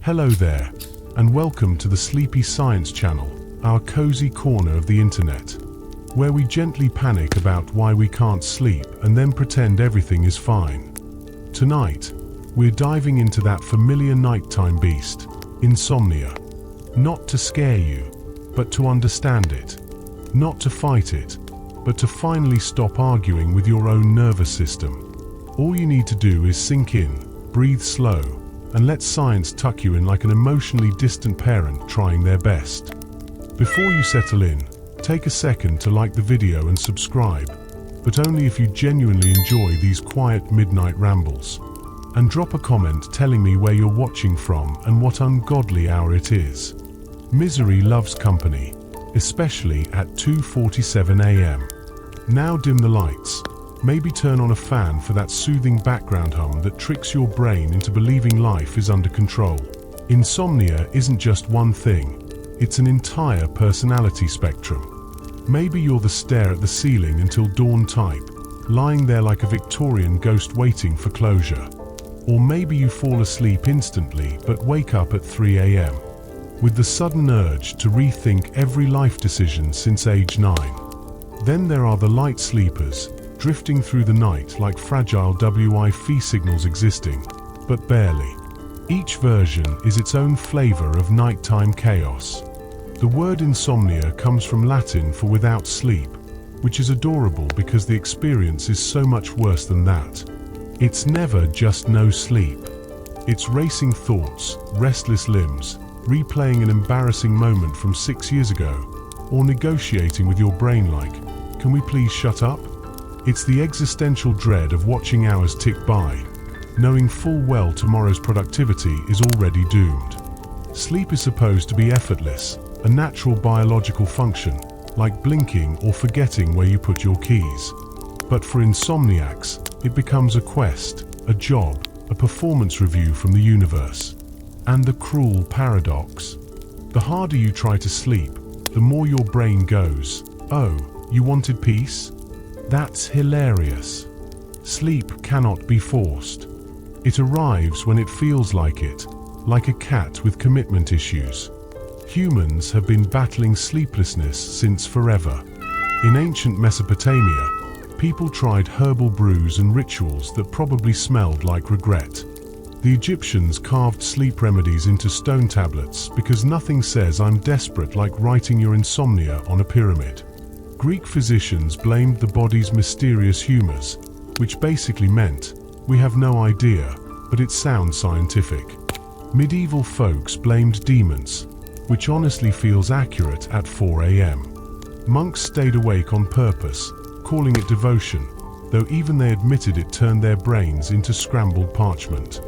Hello there, and welcome to the Sleepy Science Channel, our cozy corner of the internet, where we gently panic about why we can't sleep and then pretend everything is fine. Tonight, we're diving into that familiar nighttime beast, insomnia. Not to scare you, but to understand it. Not to fight it, but to finally stop arguing with your own nervous system. All you need to do is sink in, breathe slow, and let science tuck you in like an emotionally distant parent trying their best. Before you settle in, take a second to like the video and subscribe, but only if you genuinely enjoy these quiet midnight rambles. And drop a comment telling me where you're watching from and what ungodly hour it is. Misery loves company, especially at 2:47 a.m. Now dim the lights. Maybe turn on a fan for that soothing background hum that tricks your brain into believing life is under control. Insomnia isn't just one thing, it's an entire personality spectrum. Maybe you're the stare at the ceiling until dawn type, lying there like a Victorian ghost waiting for closure. Or maybe you fall asleep instantly but wake up at 3 a.m. with the sudden urge to rethink every life decision since age 9. Then there are the light sleepers, drifting through the night like fragile Wi-Fi signals existing, but barely. Each version is its own flavor of nighttime chaos. The word insomnia comes from Latin for without sleep, which is adorable because the experience is so much worse than that. It's never just no sleep. It's racing thoughts, restless limbs, replaying an embarrassing moment from 6 years ago, or negotiating with your brain like, "Can we please shut up?" It's the existential dread of watching hours tick by, knowing full well tomorrow's productivity is already doomed. Sleep is supposed to be effortless, a natural biological function, like blinking or forgetting where you put your keys. But for insomniacs, it becomes a quest, a job, a performance review from the universe. And the cruel paradox. The harder you try to sleep, the more your brain goes, "Oh, you wanted peace? That's hilarious." Sleep cannot be forced. It arrives when it feels like it, like a cat with commitment issues. Humans have been battling sleeplessness since forever. In ancient Mesopotamia, people tried herbal brews and rituals that probably smelled like regret. The Egyptians carved sleep remedies into stone tablets because nothing says "I'm desperate" like writing your insomnia on a pyramid. Greek physicians blamed the body's mysterious humors, which basically meant, "We have no idea, but it sounds scientific." Medieval folks blamed demons, which honestly feels accurate at 4 a.m. Monks stayed awake on purpose, calling it devotion, though even they admitted it turned their brains into scrambled parchment.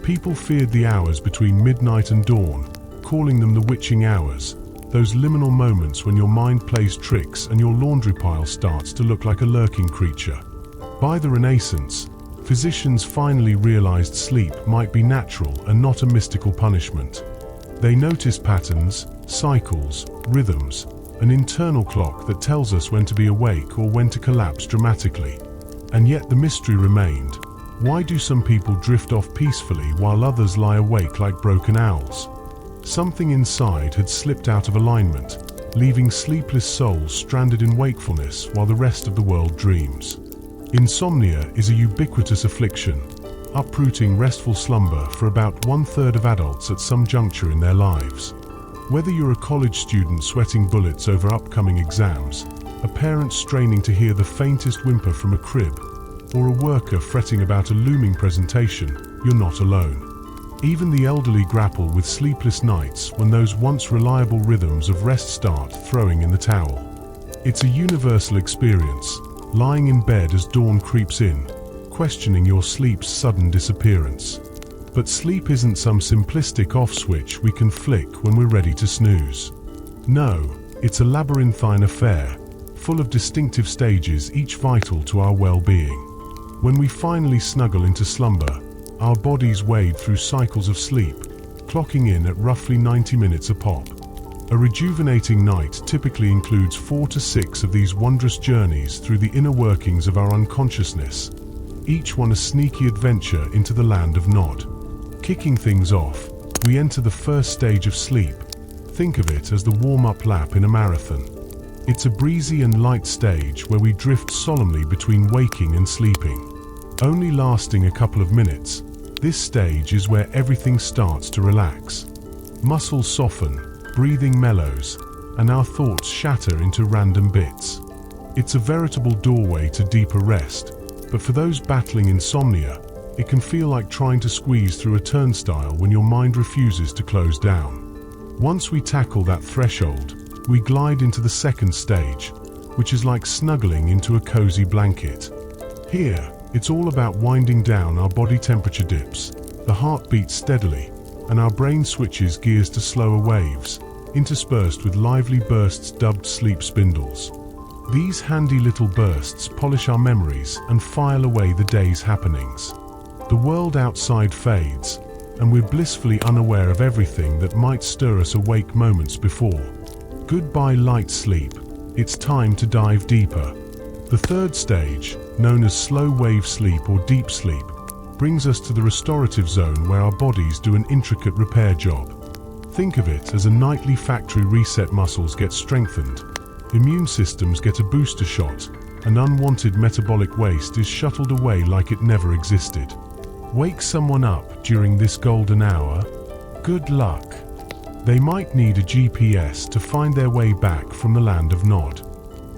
People feared the hours between midnight and dawn, calling them the witching hours, those liminal moments when your mind plays tricks and your laundry pile starts to look like a lurking creature. By the Renaissance, physicians finally realized sleep might be natural and not a mystical punishment. They noticed patterns, cycles, rhythms, an internal clock that tells us when to be awake or when to collapse dramatically. And yet the mystery remained. Why do some people drift off peacefully while others lie awake like broken owls? Something inside had slipped out of alignment, leaving sleepless souls stranded in wakefulness while the rest of the world dreams. Insomnia is a ubiquitous affliction, uprooting restful slumber for about 1/3 of adults at some juncture in their lives. Whether you're a college student sweating bullets over upcoming exams, a parent straining to hear the faintest whimper from a crib, or a worker fretting about a looming presentation, you're not alone. Even the elderly grapple with sleepless nights when those once reliable rhythms of rest start throwing in the towel. It's a universal experience, lying in bed as dawn creeps in, questioning your sleep's sudden disappearance. But sleep isn't some simplistic off switch we can flick when we're ready to snooze. No, it's a labyrinthine affair, full of distinctive stages, each vital to our well-being. When we finally snuggle into slumber, our bodies wade through cycles of sleep, clocking in at roughly 90 minutes a pop. A rejuvenating night typically includes 4 to 6 of these wondrous journeys through the inner workings of our unconsciousness, each one a sneaky adventure into the land of Nod. Kicking things off, we enter the first stage of sleep. Think of it as the warm-up lap in a marathon. It's a breezy and light stage where we drift solemnly between waking and sleeping. Only lasting a couple of minutes, this stage is where everything starts to relax. Muscles soften, breathing mellows, and our thoughts shatter into random bits. It's a veritable doorway to deeper rest, but for those battling insomnia, it can feel like trying to squeeze through a turnstile when your mind refuses to close down. Once we tackle that threshold, we glide into the second stage, which is like snuggling into a cozy blanket. Here, it's all about winding down. Our body temperature dips, the heart beats steadily, and our brain switches gears to slower waves, interspersed with lively bursts dubbed sleep spindles. These handy little bursts polish our memories and file away the day's happenings. The world outside fades, and we're blissfully unaware of everything that might stir us awake moments before. Goodbye light sleep, it's time to dive deeper. The third stage, known as slow wave sleep or deep sleep, brings us to the restorative zone where our bodies do an intricate repair job. Think of it as a nightly factory reset. Muscles get strengthened, immune systems get a booster shot, and unwanted metabolic waste is shuttled away like it never existed. Wake someone up during this golden hour? Good luck. They might need a GPS to find their way back from the land of Nod.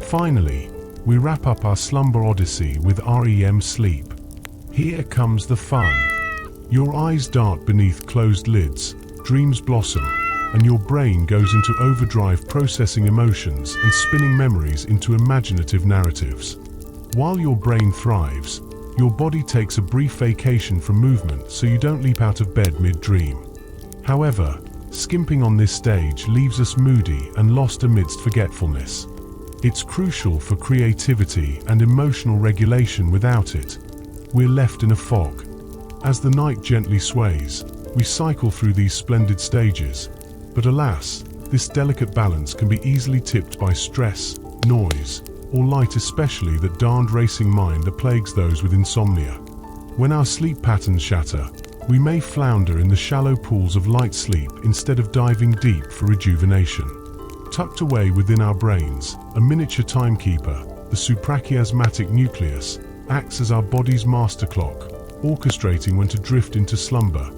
Finally, we wrap up our slumber odyssey with REM sleep. Here comes the fun. Your eyes dart beneath closed lids, dreams blossom, and your brain goes into overdrive, processing emotions and spinning memories into imaginative narratives. While your brain thrives, your body takes a brief vacation from movement so you don't leap out of bed mid-dream. However, skimping on this stage leaves us moody and lost amidst forgetfulness. It's crucial for creativity and emotional regulation. Without it, we're left in a fog. As the night gently sways, we cycle through these splendid stages. But alas, this delicate balance can be easily tipped by stress, noise, or light, especially that darned racing mind that plagues those with insomnia. When our sleep patterns shatter, we may flounder in the shallow pools of light sleep instead of diving deep for rejuvenation. Tucked away within our brains, a miniature timekeeper, the suprachiasmatic nucleus, acts as our body's master clock, orchestrating when to drift into slumber.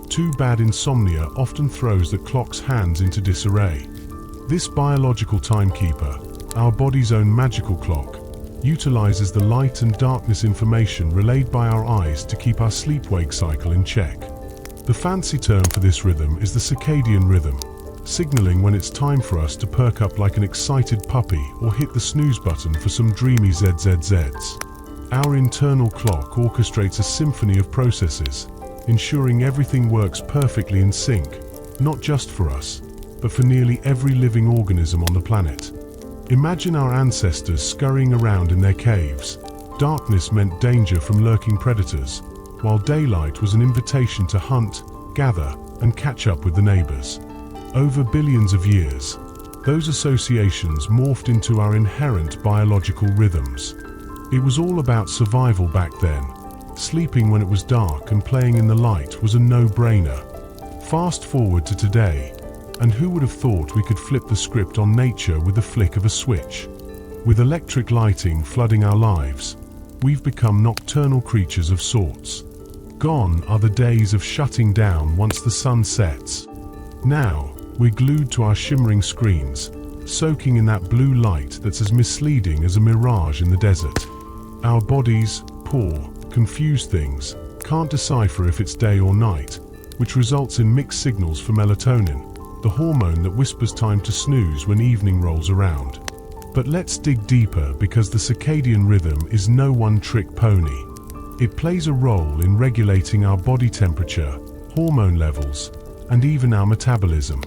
Too bad insomnia often throws the clock's hands into disarray. This biological timekeeper, our body's own magical clock, utilizes the light and darkness information relayed by our eyes to keep our sleep-wake cycle in check. The fancy term for this rhythm is the circadian rhythm, signaling when it's time for us to perk up like an excited puppy or hit the snooze button for some dreamy ZZZs. Our internal clock orchestrates a symphony of processes, ensuring everything works perfectly in sync, not just for us, but for nearly every living organism on the planet. Imagine our ancestors scurrying around in their caves. Darkness meant danger from lurking predators, while daylight was an invitation to hunt, gather, and catch up with the neighbors. Over billions of years, those associations morphed into our inherent biological rhythms. It was all about survival back then. Sleeping when it was dark and playing in the light was a no-brainer. Fast forward to today, and who would have thought we could flip the script on nature with the flick of a switch? With electric lighting flooding our lives, we've become nocturnal creatures of sorts. Gone are the days of shutting down once the sun sets. Now, we're glued to our shimmering screens, soaking in that blue light that's as misleading as a mirage in the desert. Our bodies, poor, confused things, can't decipher if it's day or night, which results in mixed signals for melatonin, the hormone that whispers time to snooze when evening rolls around. But let's dig deeper, because the circadian rhythm is no one-trick pony. It plays a role in regulating our body temperature, hormone levels, and even our metabolism.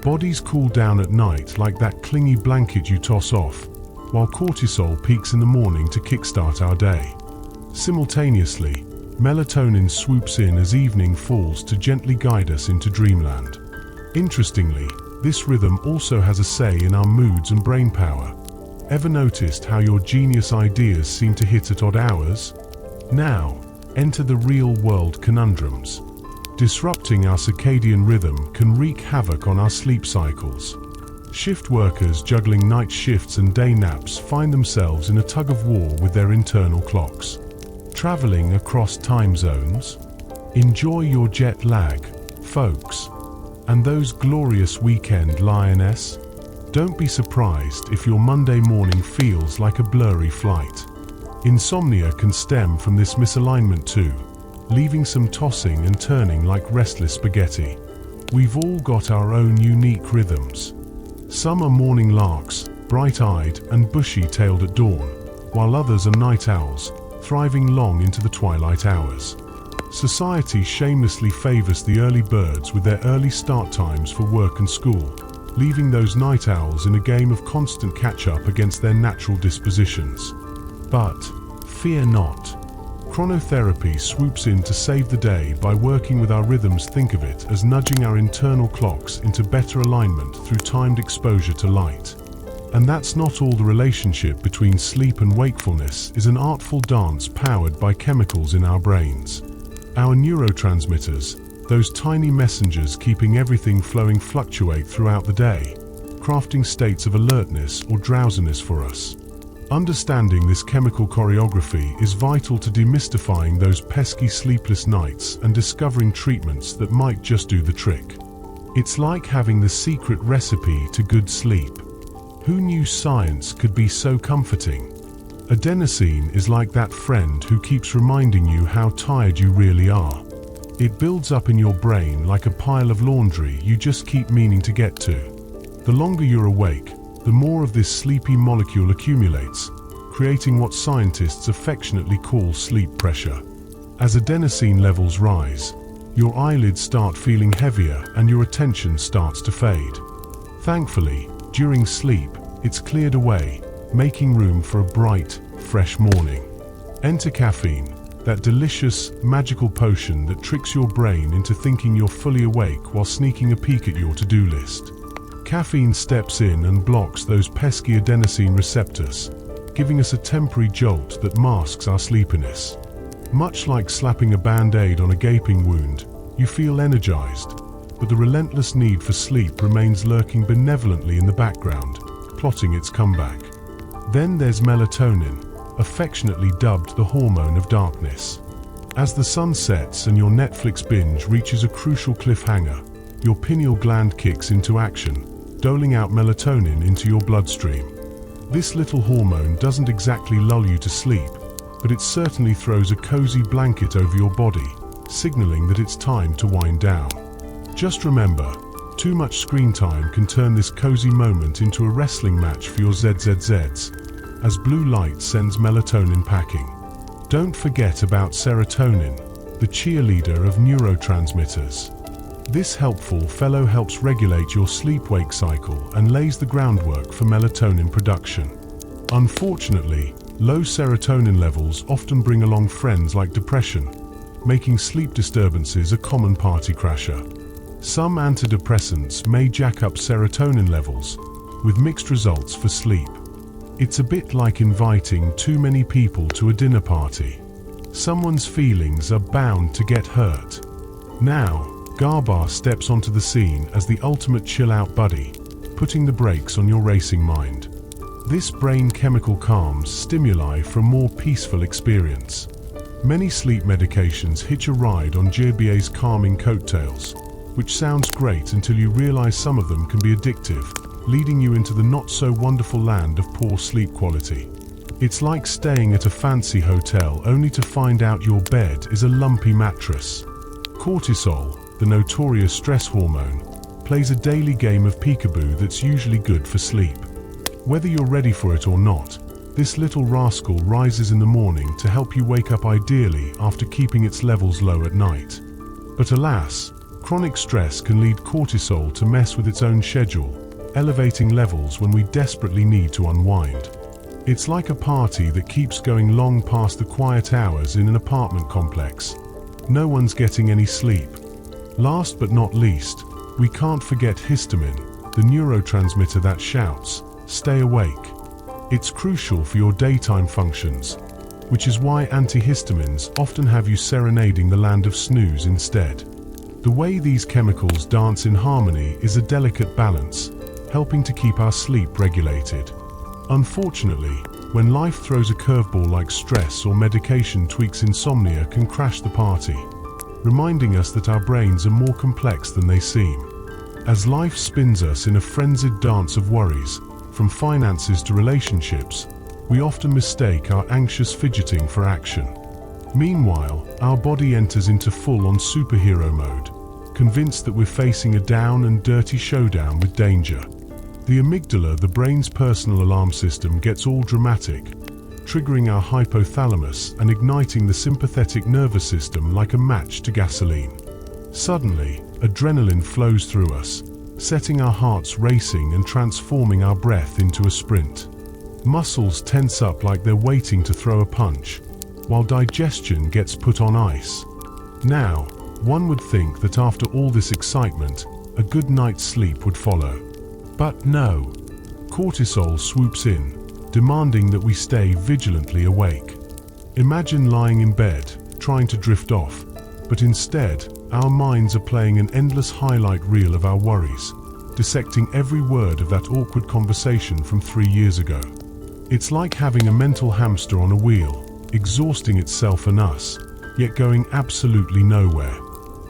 Bodies cool down at night like that clingy blanket you toss off, while cortisol peaks in the morning to kickstart our day. Simultaneously, melatonin swoops in as evening falls to gently guide us into dreamland. Interestingly, this rhythm also has a say in our moods and brain power. Ever noticed how your genius ideas seem to hit at odd hours? Now, enter the real-world conundrums. Disrupting our circadian rhythm can wreak havoc on our sleep cycles. Shift workers juggling night shifts and day naps find themselves in a tug-of-war with their internal clocks. Traveling across time zones? Enjoy your jet lag, folks. And those glorious weekend lioness? Don't be surprised if your Monday morning feels like a blurry flight. Insomnia can stem from this misalignment too, leaving some tossing and turning like restless spaghetti. We've all got our own unique rhythms. Some are morning larks, bright-eyed and bushy-tailed at dawn, while others are night owls, thriving long into the twilight hours. Society shamelessly favors the early birds with their early start times for work and school, leaving those night owls in a game of constant catch-up against their natural dispositions. But fear not. Chronotherapy swoops in to save the day by working with our rhythms. Think of it as nudging our internal clocks into better alignment through timed exposure to light. And that's not all. The relationship between sleep and wakefulness is an artful dance powered by chemicals in our brains. Our neurotransmitters, those tiny messengers keeping everything flowing, fluctuate throughout the day, crafting states of alertness or drowsiness for us. Understanding this chemical choreography is vital to demystifying those pesky sleepless nights and discovering treatments that might just do the trick. It's like having the secret recipe to good sleep. Who knew science could be so comforting? Adenosine is like that friend who keeps reminding you how tired you really are. It builds up in your brain like a pile of laundry you just keep meaning to get to. The longer you're awake, the more of this sleepy molecule accumulates, creating what scientists affectionately call sleep pressure. As adenosine levels rise, your eyelids start feeling heavier and your attention starts to fade. Thankfully, during sleep, it's cleared away, making room for a bright, fresh morning. Enter caffeine, that delicious, magical potion that tricks your brain into thinking you're fully awake while sneaking a peek at your to-do list. Caffeine steps in and blocks those pesky adenosine receptors, giving us a temporary jolt that masks our sleepiness. Much like slapping a band-aid on a gaping wound, you feel energized, but the relentless need for sleep remains lurking benevolently in the background, plotting its comeback. Then there's melatonin, affectionately dubbed the hormone of darkness. As the sun sets and your Netflix binge reaches a crucial cliffhanger, your pineal gland kicks into action, doling out melatonin into your bloodstream. This little hormone doesn't exactly lull you to sleep, but it certainly throws a cozy blanket over your body, signaling that it's time to wind down. Just remember, too much screen time can turn this cozy moment into a wrestling match for your ZZZs, as blue light sends melatonin packing. Don't forget about serotonin, the cheerleader of neurotransmitters. This helpful fellow helps regulate your sleep-wake cycle and lays the groundwork for melatonin production. Unfortunately, low serotonin levels often bring along friends like depression, making sleep disturbances a common party crasher. Some antidepressants may jack up serotonin levels, with mixed results for sleep. It's a bit like inviting too many people to a dinner party. Someone's feelings are bound to get hurt. Now, GABA steps onto the scene as the ultimate chill-out buddy, putting the brakes on your racing mind. This brain chemical calms stimuli for a more peaceful experience. Many sleep medications hitch a ride on GABA's calming coattails, which sounds great until you realize some of them can be addictive, leading you into the not-so-wonderful land of poor sleep quality. It's like staying at a fancy hotel only to find out your bed is a lumpy mattress. Cortisol, the notorious stress hormone, plays a daily game of peekaboo that's usually good for sleep. Whether you're ready for it or not, this little rascal rises in the morning to help you wake up ideally after keeping its levels low at night. But alas, chronic stress can lead cortisol to mess with its own schedule, elevating levels when we desperately need to unwind. It's like a party that keeps going long past the quiet hours in an apartment complex. No one's getting any sleep. Last but not least, we can't forget histamine, the neurotransmitter that shouts, "Stay awake." It's crucial for your daytime functions, which is why antihistamines often have you serenading the land of snooze instead. The way these chemicals dance in harmony is a delicate balance, helping to keep our sleep regulated. Unfortunately, when life throws a curveball like stress or medication tweaks, insomnia can crash the party, reminding us that our brains are more complex than they seem. As life spins us in a frenzied dance of worries, from finances to relationships, we often mistake our anxious fidgeting for action. Meanwhile, our body enters into full-on superhero mode, convinced that we're facing a down and dirty showdown with danger. The amygdala, the brain's personal alarm system, gets all dramatic, triggering our hypothalamus and igniting the sympathetic nervous system like a match to gasoline. Suddenly, adrenaline flows through us, setting our hearts racing and transforming our breath into a sprint. Muscles tense up like they're waiting to throw a punch, while digestion gets put on ice. Now, one would think that after all this excitement, a good night's sleep would follow. But no. Cortisol swoops in, demanding that we stay vigilantly awake. Imagine lying in bed, trying to drift off, but instead, our minds are playing an endless highlight reel of our worries, dissecting every word of that awkward conversation from 3 years ago. It's like having a mental hamster on a wheel, exhausting itself and us, yet going absolutely nowhere.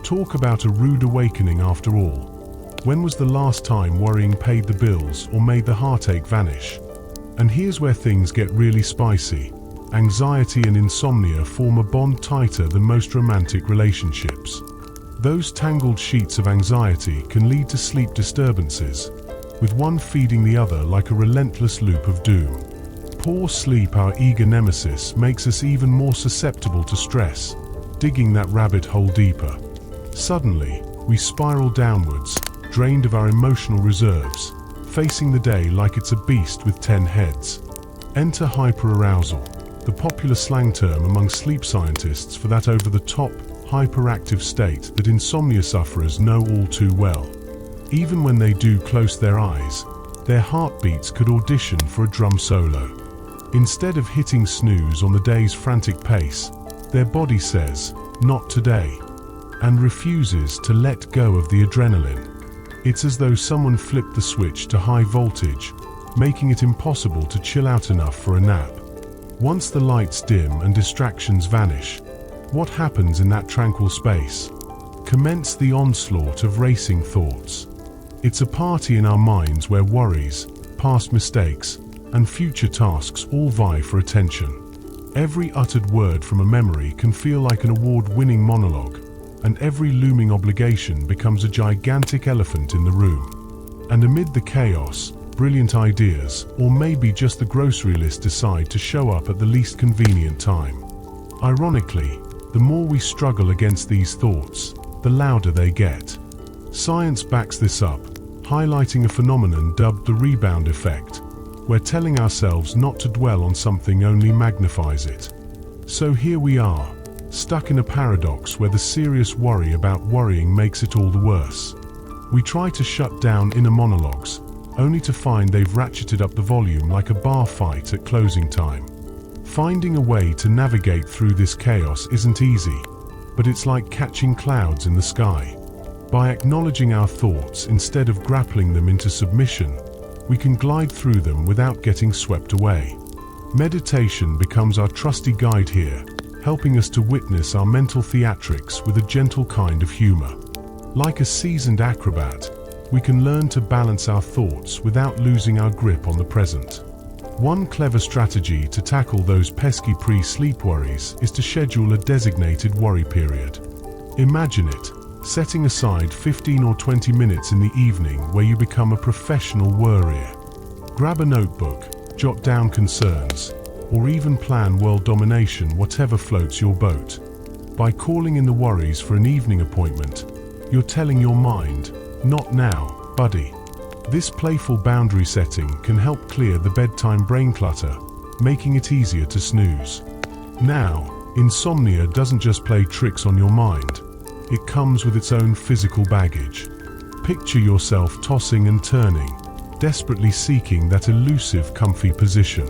Talk about a rude awakening after all. When was the last time worrying paid the bills or made the heartache vanish? And here's where things get really spicy. Anxiety and insomnia form a bond tighter than most romantic relationships. Those tangled sheets of anxiety can lead to sleep disturbances, with one feeding the other like a relentless loop of doom. Poor sleep, our eager nemesis, makes us even more susceptible to stress, digging that rabbit hole deeper. Suddenly, we spiral downwards, drained of our emotional reserves, facing the day like it's a beast with 10 heads. Enter hyperarousal, the popular slang term among sleep scientists for that over-the-top, hyperactive state that insomnia sufferers know all too well. Even when they do close their eyes, their heartbeats could audition for a drum solo. Instead of hitting snooze on the day's frantic pace, their body says, "Not today," and refuses to let go of the adrenaline. It's as though someone flipped the switch to high voltage, making it impossible to chill out enough for a nap. Once the lights dim and distractions vanish, what happens in that tranquil space? Commence the onslaught of racing thoughts. It's a party in our minds where worries, past mistakes, and future tasks all vie for attention. Every uttered word from a memory can feel like an award-winning monologue, and every looming obligation becomes a gigantic elephant in the room. And amid the chaos, brilliant ideas, or maybe just the grocery list, decide to show up at the least convenient time. Ironically, the more we struggle against these thoughts, the louder they get. Science backs this up, highlighting a phenomenon dubbed the rebound effect, where telling ourselves not to dwell on something only magnifies it. So here we are, stuck in a paradox where the serious worry about worrying makes it all the worse. We try to shut down inner monologues, only to find they've ratcheted up the volume like a bar fight at closing time. Finding a way to navigate through this chaos isn't easy, but it's like catching clouds in the sky. By acknowledging our thoughts instead of grappling them into submission, we can glide through them without getting swept away. Meditation becomes our trusty guide here, helping us to witness our mental theatrics with a gentle kind of humor. Like a seasoned acrobat, we can learn to balance our thoughts without losing our grip on the present. One clever strategy to tackle those pesky pre-sleep worries is to schedule a designated worry period. Imagine it, setting aside 15 or 20 minutes in the evening where you become a professional worrier. Grab a notebook, jot down concerns, or even plan world domination, whatever floats your boat. By calling in the worries for an evening appointment, you're telling your mind, "Not now, buddy." This playful boundary setting can help clear the bedtime brain clutter, making it easier to snooze. Now, insomnia doesn't just play tricks on your mind. It comes with its own physical baggage. Picture yourself tossing and turning, desperately seeking that elusive, comfy position.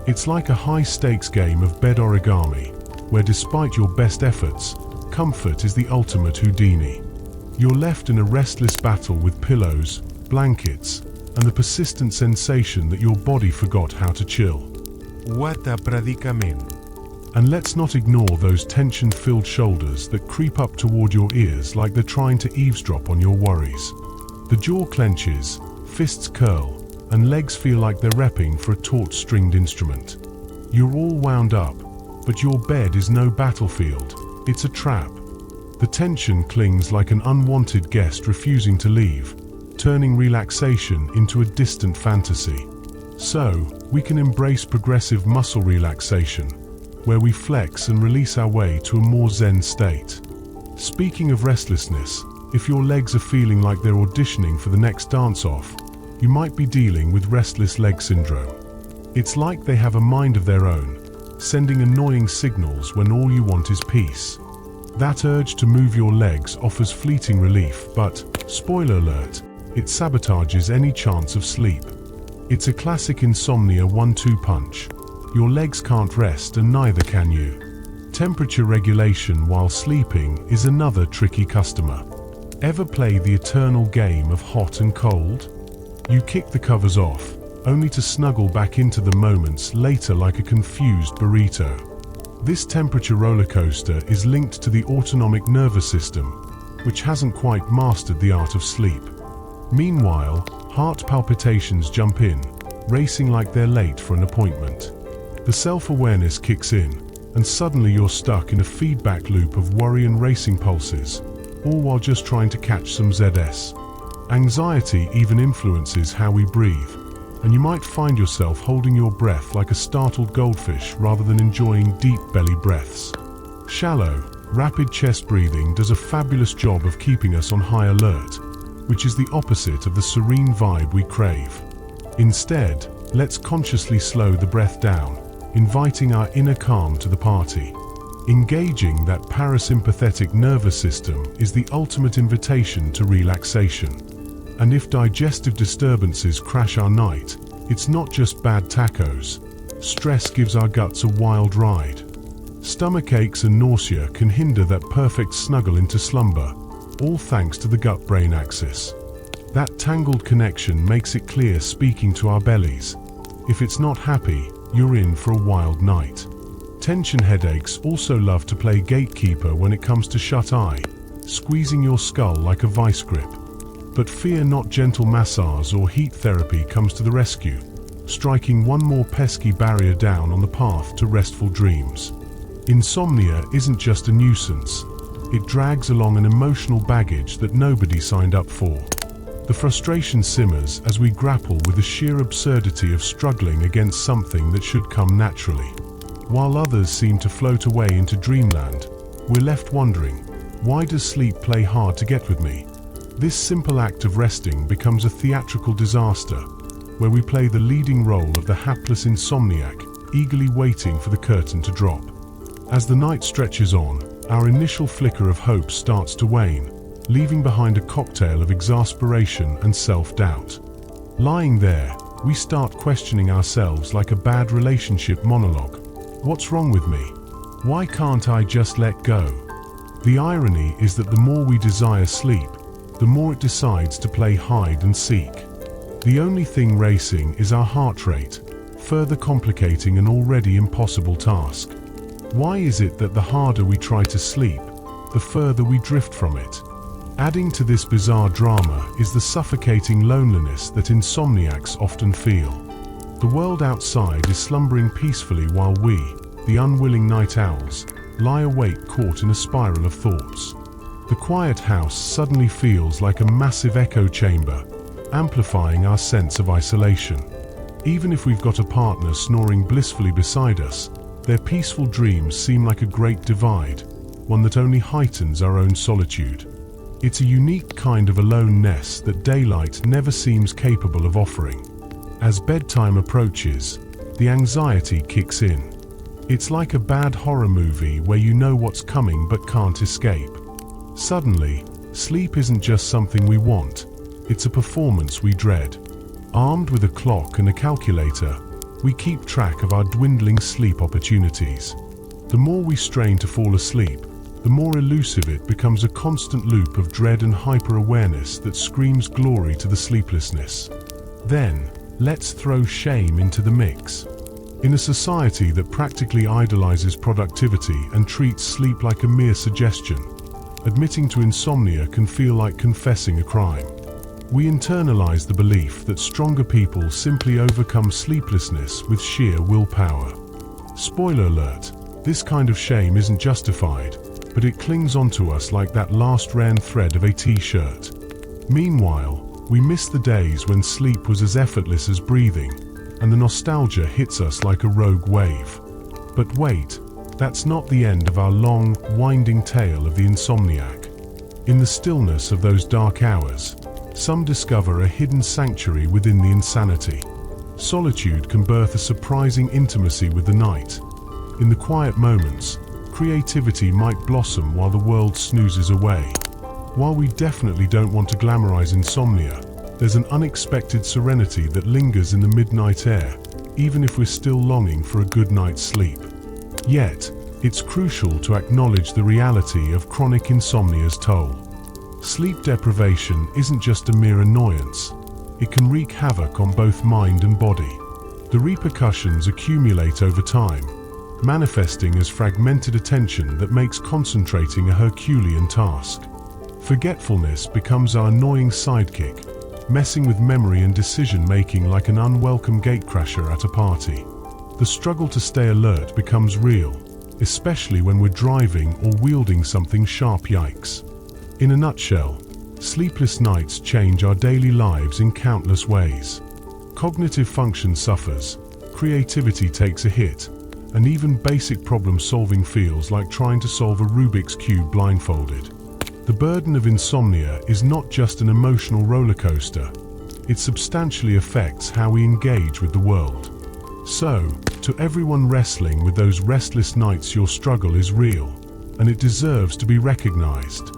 It's like a high-stakes game of bed origami, where despite your best efforts, comfort is the ultimate Houdini. You're left in a restless battle with pillows, blankets, and the persistent sensation that your body forgot how to chill. What a predicament. And let's not ignore those tension-filled shoulders that creep up toward your ears like they're trying to eavesdrop on your worries. The jaw clenches, fists curl, and legs feel like they're repping for a taut stringed instrument. You're all wound up, but your bed is no battlefield, it's a trap. The tension clings like an unwanted guest refusing to leave, turning relaxation into a distant fantasy. So, we can embrace progressive muscle relaxation, where we flex and release our way to a more zen state. Speaking of restlessness, if your legs are feeling like they're auditioning for the next dance-off, you might be dealing with restless leg syndrome. It's like they have a mind of their own, sending annoying signals when all you want is peace. That urge to move your legs offers fleeting relief, but, spoiler alert, it sabotages any chance of sleep. It's a classic insomnia 1-2 punch. Your legs can't rest and neither can you. Temperature regulation while sleeping is another tricky customer. Ever play the eternal game of hot and cold? You kick the covers off, only to snuggle back into them moments later like a confused burrito. This temperature roller coaster is linked to the autonomic nervous system, which hasn't quite mastered the art of sleep. Meanwhile, heart palpitations jump in, racing like they're late for an appointment. The self-awareness kicks in, and suddenly you're stuck in a feedback loop of worry and racing pulses, all while just trying to catch some ZS. Anxiety even influences how we breathe, and you might find yourself holding your breath like a startled goldfish rather than enjoying deep belly breaths. Shallow, rapid chest breathing does a fabulous job of keeping us on high alert, which is the opposite of the serene vibe we crave. Instead, let's consciously slow the breath down, inviting our inner calm to the party. Engaging that parasympathetic nervous system is the ultimate invitation to relaxation. And if digestive disturbances crash our night, it's not just bad tacos. Stress gives our guts a wild ride. Stomach aches and nausea can hinder that perfect snuggle into slumber, all thanks to the gut-brain axis. That tangled connection makes it clear speaking to our bellies. If it's not happy, you're in for a wild night. Tension headaches also love to play gatekeeper when it comes to shut-eye, squeezing your skull like a vice grip. But fear not, gentle massage or heat therapy comes to the rescue, striking one more pesky barrier down on the path to restful dreams. Insomnia isn't just a nuisance. It drags along an emotional baggage that nobody signed up for. The frustration simmers as we grapple with the sheer absurdity of struggling against something that should come naturally. While others seem to float away into dreamland, we're left wondering, why does sleep play hard to get with me? This simple act of resting becomes a theatrical disaster, where we play the leading role of the hapless insomniac, eagerly waiting for the curtain to drop. As the night stretches on, our initial flicker of hope starts to wane, leaving behind a cocktail of exasperation and self-doubt. Lying there, we start questioning ourselves like a bad relationship monologue. What's wrong with me? Why can't I just let go? The irony is that the more we desire sleep, the more it decides to play hide and seek. The only thing racing is our heart rate, further complicating an already impossible task. Why is it that the harder we try to sleep, the further we drift from it? Adding to this bizarre drama is the suffocating loneliness that insomniacs often feel. The world outside is slumbering peacefully while we, the unwilling night owls, lie awake caught in a spiral of thoughts. The quiet house suddenly feels like a massive echo chamber, amplifying our sense of isolation. Even if we've got a partner snoring blissfully beside us, their peaceful dreams seem like a great divide, one that only heightens our own solitude. It's a unique kind of aloneness that daylight never seems capable of offering. As bedtime approaches, the anxiety kicks in. It's like a bad horror movie where you know what's coming but can't escape. Suddenly, sleep isn't just something we want, it's a performance we dread. Armed with a clock and a calculator, we keep track of our dwindling sleep opportunities. The more we strain to fall asleep, the more elusive it becomes, a constant loop of dread and hyper-awareness that screams glory to the sleeplessness. Then, let's throw shame into the mix. In a society that practically idolizes productivity and treats sleep like a mere suggestion, admitting to insomnia can feel like confessing a crime. We internalize the belief that stronger people simply overcome sleeplessness with sheer willpower. Spoiler alert, this kind of shame isn't justified, but it clings onto us like that last worn thread of a t-shirt. Meanwhile, we miss the days when sleep was as effortless as breathing, and the nostalgia hits us like a rogue wave. But wait, that's not the end of our long, winding tale of the insomniac. In the stillness of those dark hours, some discover a hidden sanctuary within the insanity. Solitude can birth a surprising intimacy with the night. In the quiet moments, creativity might blossom while the world snoozes away. While we definitely don't want to glamorize insomnia, there's an unexpected serenity that lingers in the midnight air, even if we're still longing for a good night's sleep. Yet, it's crucial to acknowledge the reality of chronic insomnia's toll. Sleep deprivation isn't just a mere annoyance. It can wreak havoc on both mind and body. The repercussions accumulate over time, manifesting as fragmented attention that makes concentrating a Herculean task. Forgetfulness becomes our annoying sidekick, messing with memory and decision-making like an unwelcome gatecrasher at a party. The struggle to stay alert becomes real, especially when we're driving or wielding something sharp. Yikes. In a nutshell, sleepless nights change our daily lives in countless ways. Cognitive function suffers, creativity takes a hit, and even basic problem-solving feels like trying to solve a Rubik's Cube blindfolded. The burden of insomnia is not just an emotional roller coaster. It substantially affects how we engage with the world. So, to everyone wrestling with those restless nights, your struggle is real, and it deserves to be recognized.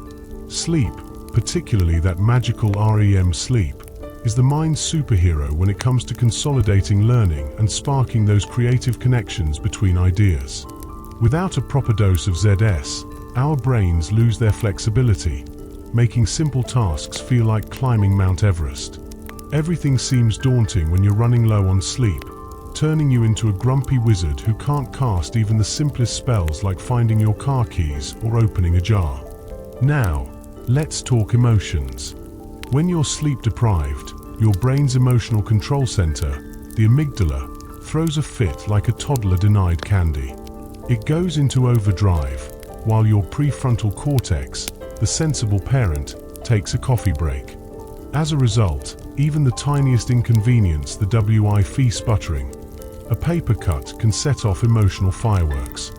Sleep, particularly that magical REM sleep, is the mind's superhero when it comes to consolidating learning and sparking those creative connections between ideas. Without a proper dose of ZS, our brains lose their flexibility, making simple tasks feel like climbing Mount Everest. Everything seems daunting when you're running low on sleep, turning you into a grumpy wizard who can't cast even the simplest spells like finding your car keys or opening a jar. Now, let's talk emotions. When you're sleep deprived, your brain's emotional control center, the amygdala, throws a fit like a toddler denied candy. It goes into overdrive, while your prefrontal cortex, the sensible parent, takes a coffee break. As a result, even the tiniest inconvenience, the WI-F sputtering, a paper cut, can set off emotional fireworks.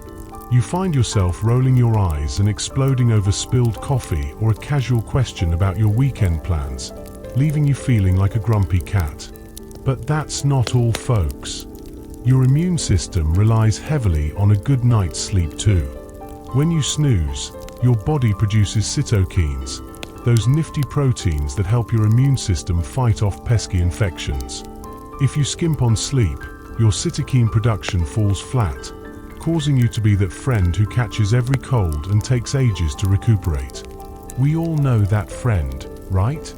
You find yourself rolling your eyes and exploding over spilled coffee or a casual question about your weekend plans, leaving you feeling like a grumpy cat. But that's not all, folks. Your immune system relies heavily on a good night's sleep too. When you snooze, your body produces cytokines, those nifty proteins that help your immune system fight off pesky infections. If you skimp on sleep, your cytokine production falls flat, causing you to be that friend who catches every cold and takes ages to recuperate. We all know that friend, right?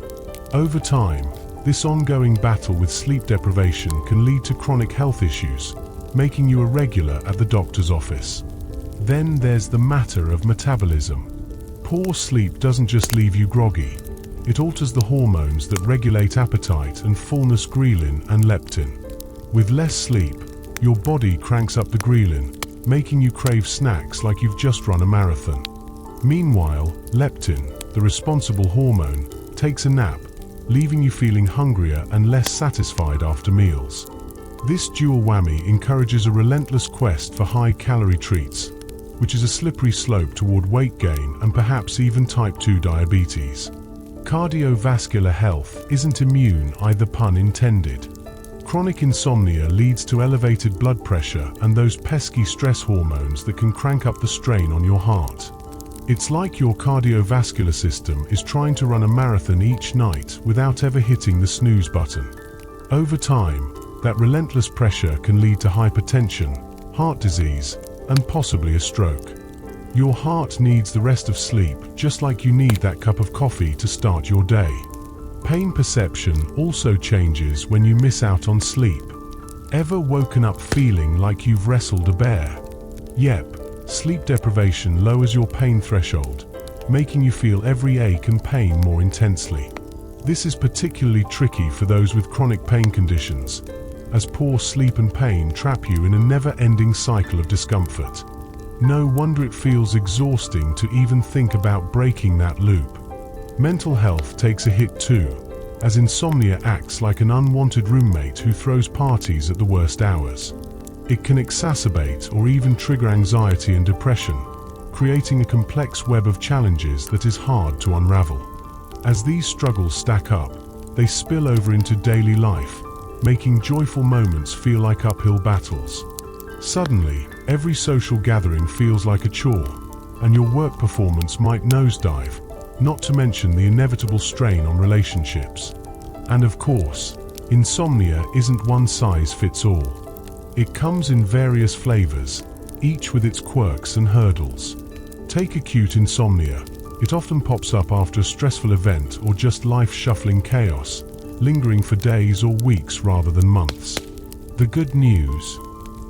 Over time, this ongoing battle with sleep deprivation can lead to chronic health issues, making you a regular at the doctor's office. Then there's the matter of metabolism. Poor sleep doesn't just leave you groggy. It alters the hormones that regulate appetite and fullness, ghrelin and leptin. With less sleep, your body cranks up the ghrelin, making you crave snacks like you've just run a marathon. Meanwhile, leptin, the responsible hormone, takes a nap, leaving you feeling hungrier and less satisfied after meals. This dual whammy encourages a relentless quest for high-calorie treats, which is a slippery slope toward weight gain and perhaps even type 2 diabetes. Cardiovascular health isn't immune either, pun intended. Chronic insomnia leads to elevated blood pressure and those pesky stress hormones that can crank up the strain on your heart. It's like your cardiovascular system is trying to run a marathon each night without ever hitting the snooze button. Over time, that relentless pressure can lead to hypertension, heart disease, and possibly a stroke. Your heart needs the rest of sleep, just like you need that cup of coffee to start your day. Pain perception also changes when you miss out on sleep. Ever woken up feeling like you've wrestled a bear? Yep, sleep deprivation lowers your pain threshold, making you feel every ache and pain more intensely. This is particularly tricky for those with chronic pain conditions, as poor sleep and pain trap you in a never-ending cycle of discomfort. No wonder it feels exhausting to even think about breaking that loop. Mental health takes a hit too, as insomnia acts like an unwanted roommate who throws parties at the worst hours. It can exacerbate or even trigger anxiety and depression, creating a complex web of challenges that is hard to unravel. As these struggles stack up, they spill over into daily life, making joyful moments feel like uphill battles. Suddenly, every social gathering feels like a chore, and your work performance might nosedive, not to mention the inevitable strain on relationships. And of course, insomnia isn't one size fits all. It comes in various flavors, each with its quirks and hurdles. Take acute insomnia. It often pops up after a stressful event or just life-shuffling chaos, lingering for days or weeks rather than months. The good news: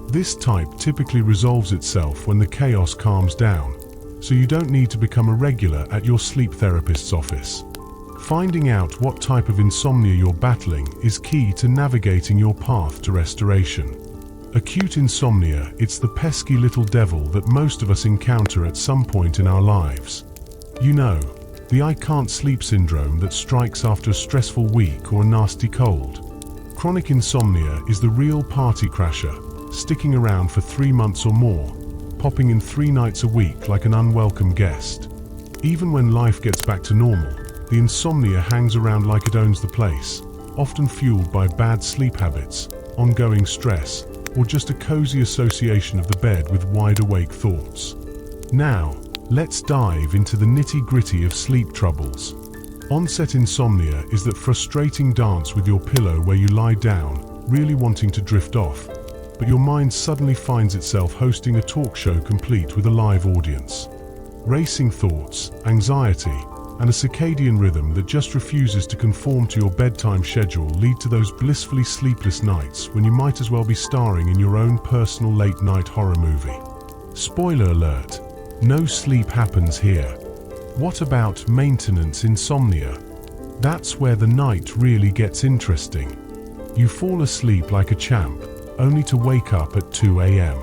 this type typically resolves itself when the chaos calms down, so you don't need to become a regular at your sleep therapist's office. Finding out what type of insomnia you're battling is key to navigating your path to restoration. Acute insomnia, it's the pesky little devil that most of us encounter at some point in our lives. You know, the I can't sleep syndrome that strikes after a stressful week or a nasty cold. Chronic insomnia is the real party crasher, sticking around for 3 months or more, popping in 3 nights a week like an unwelcome guest. Even when life gets back to normal, the insomnia hangs around like it owns the place, often fueled by bad sleep habits, ongoing stress, or just a cozy association of the bed with wide-awake thoughts. Now, let's dive into the nitty-gritty of sleep troubles. Onset insomnia is that frustrating dance with your pillow where you lie down, really wanting to drift off, but your mind suddenly finds itself hosting a talk show complete with a live audience. Racing thoughts, anxiety, and a circadian rhythm that just refuses to conform to your bedtime schedule lead to those blissfully sleepless nights when you might as well be starring in your own personal late-night horror movie. Spoiler alert, no sleep happens here. What about maintenance insomnia? That's where the night really gets interesting. You fall asleep like a champ, only to wake up at 2 a.m.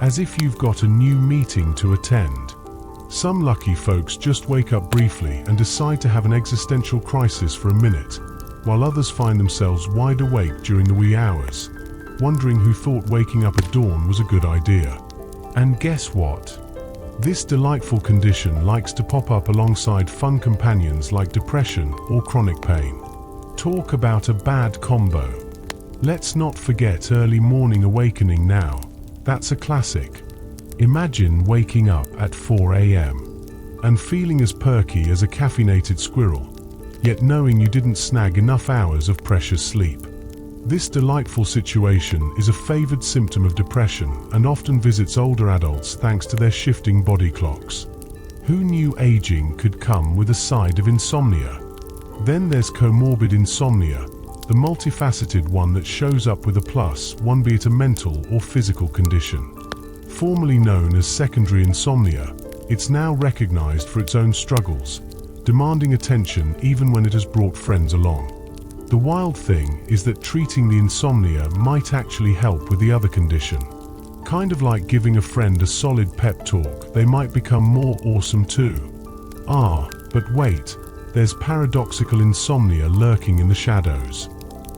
as if you've got a new meeting to attend. Some lucky folks just wake up briefly and decide to have an existential crisis for a minute, while others find themselves wide awake during the wee hours, wondering who thought waking up at dawn was a good idea. And guess what? This delightful condition likes to pop up alongside fun companions like depression or chronic pain. Talk about a bad combo. Let's not forget early morning awakening now. That's a classic. Imagine waking up at 4 a.m. and feeling as perky as a caffeinated squirrel, yet knowing you didn't snag enough hours of precious sleep. This delightful situation is a favored symptom of depression and often visits older adults thanks to their shifting body clocks. Who knew aging could come with a side of insomnia? Then there's comorbid insomnia, the multifaceted one that shows up with a plus, one be it a mental or physical condition. Formerly known as secondary insomnia, it's now recognized for its own struggles, demanding attention even when it has brought friends along. The wild thing is that treating the insomnia might actually help with the other condition. Kind of like giving a friend a solid pep talk, they might become more awesome too. But wait, there's paradoxical insomnia lurking in the shadows.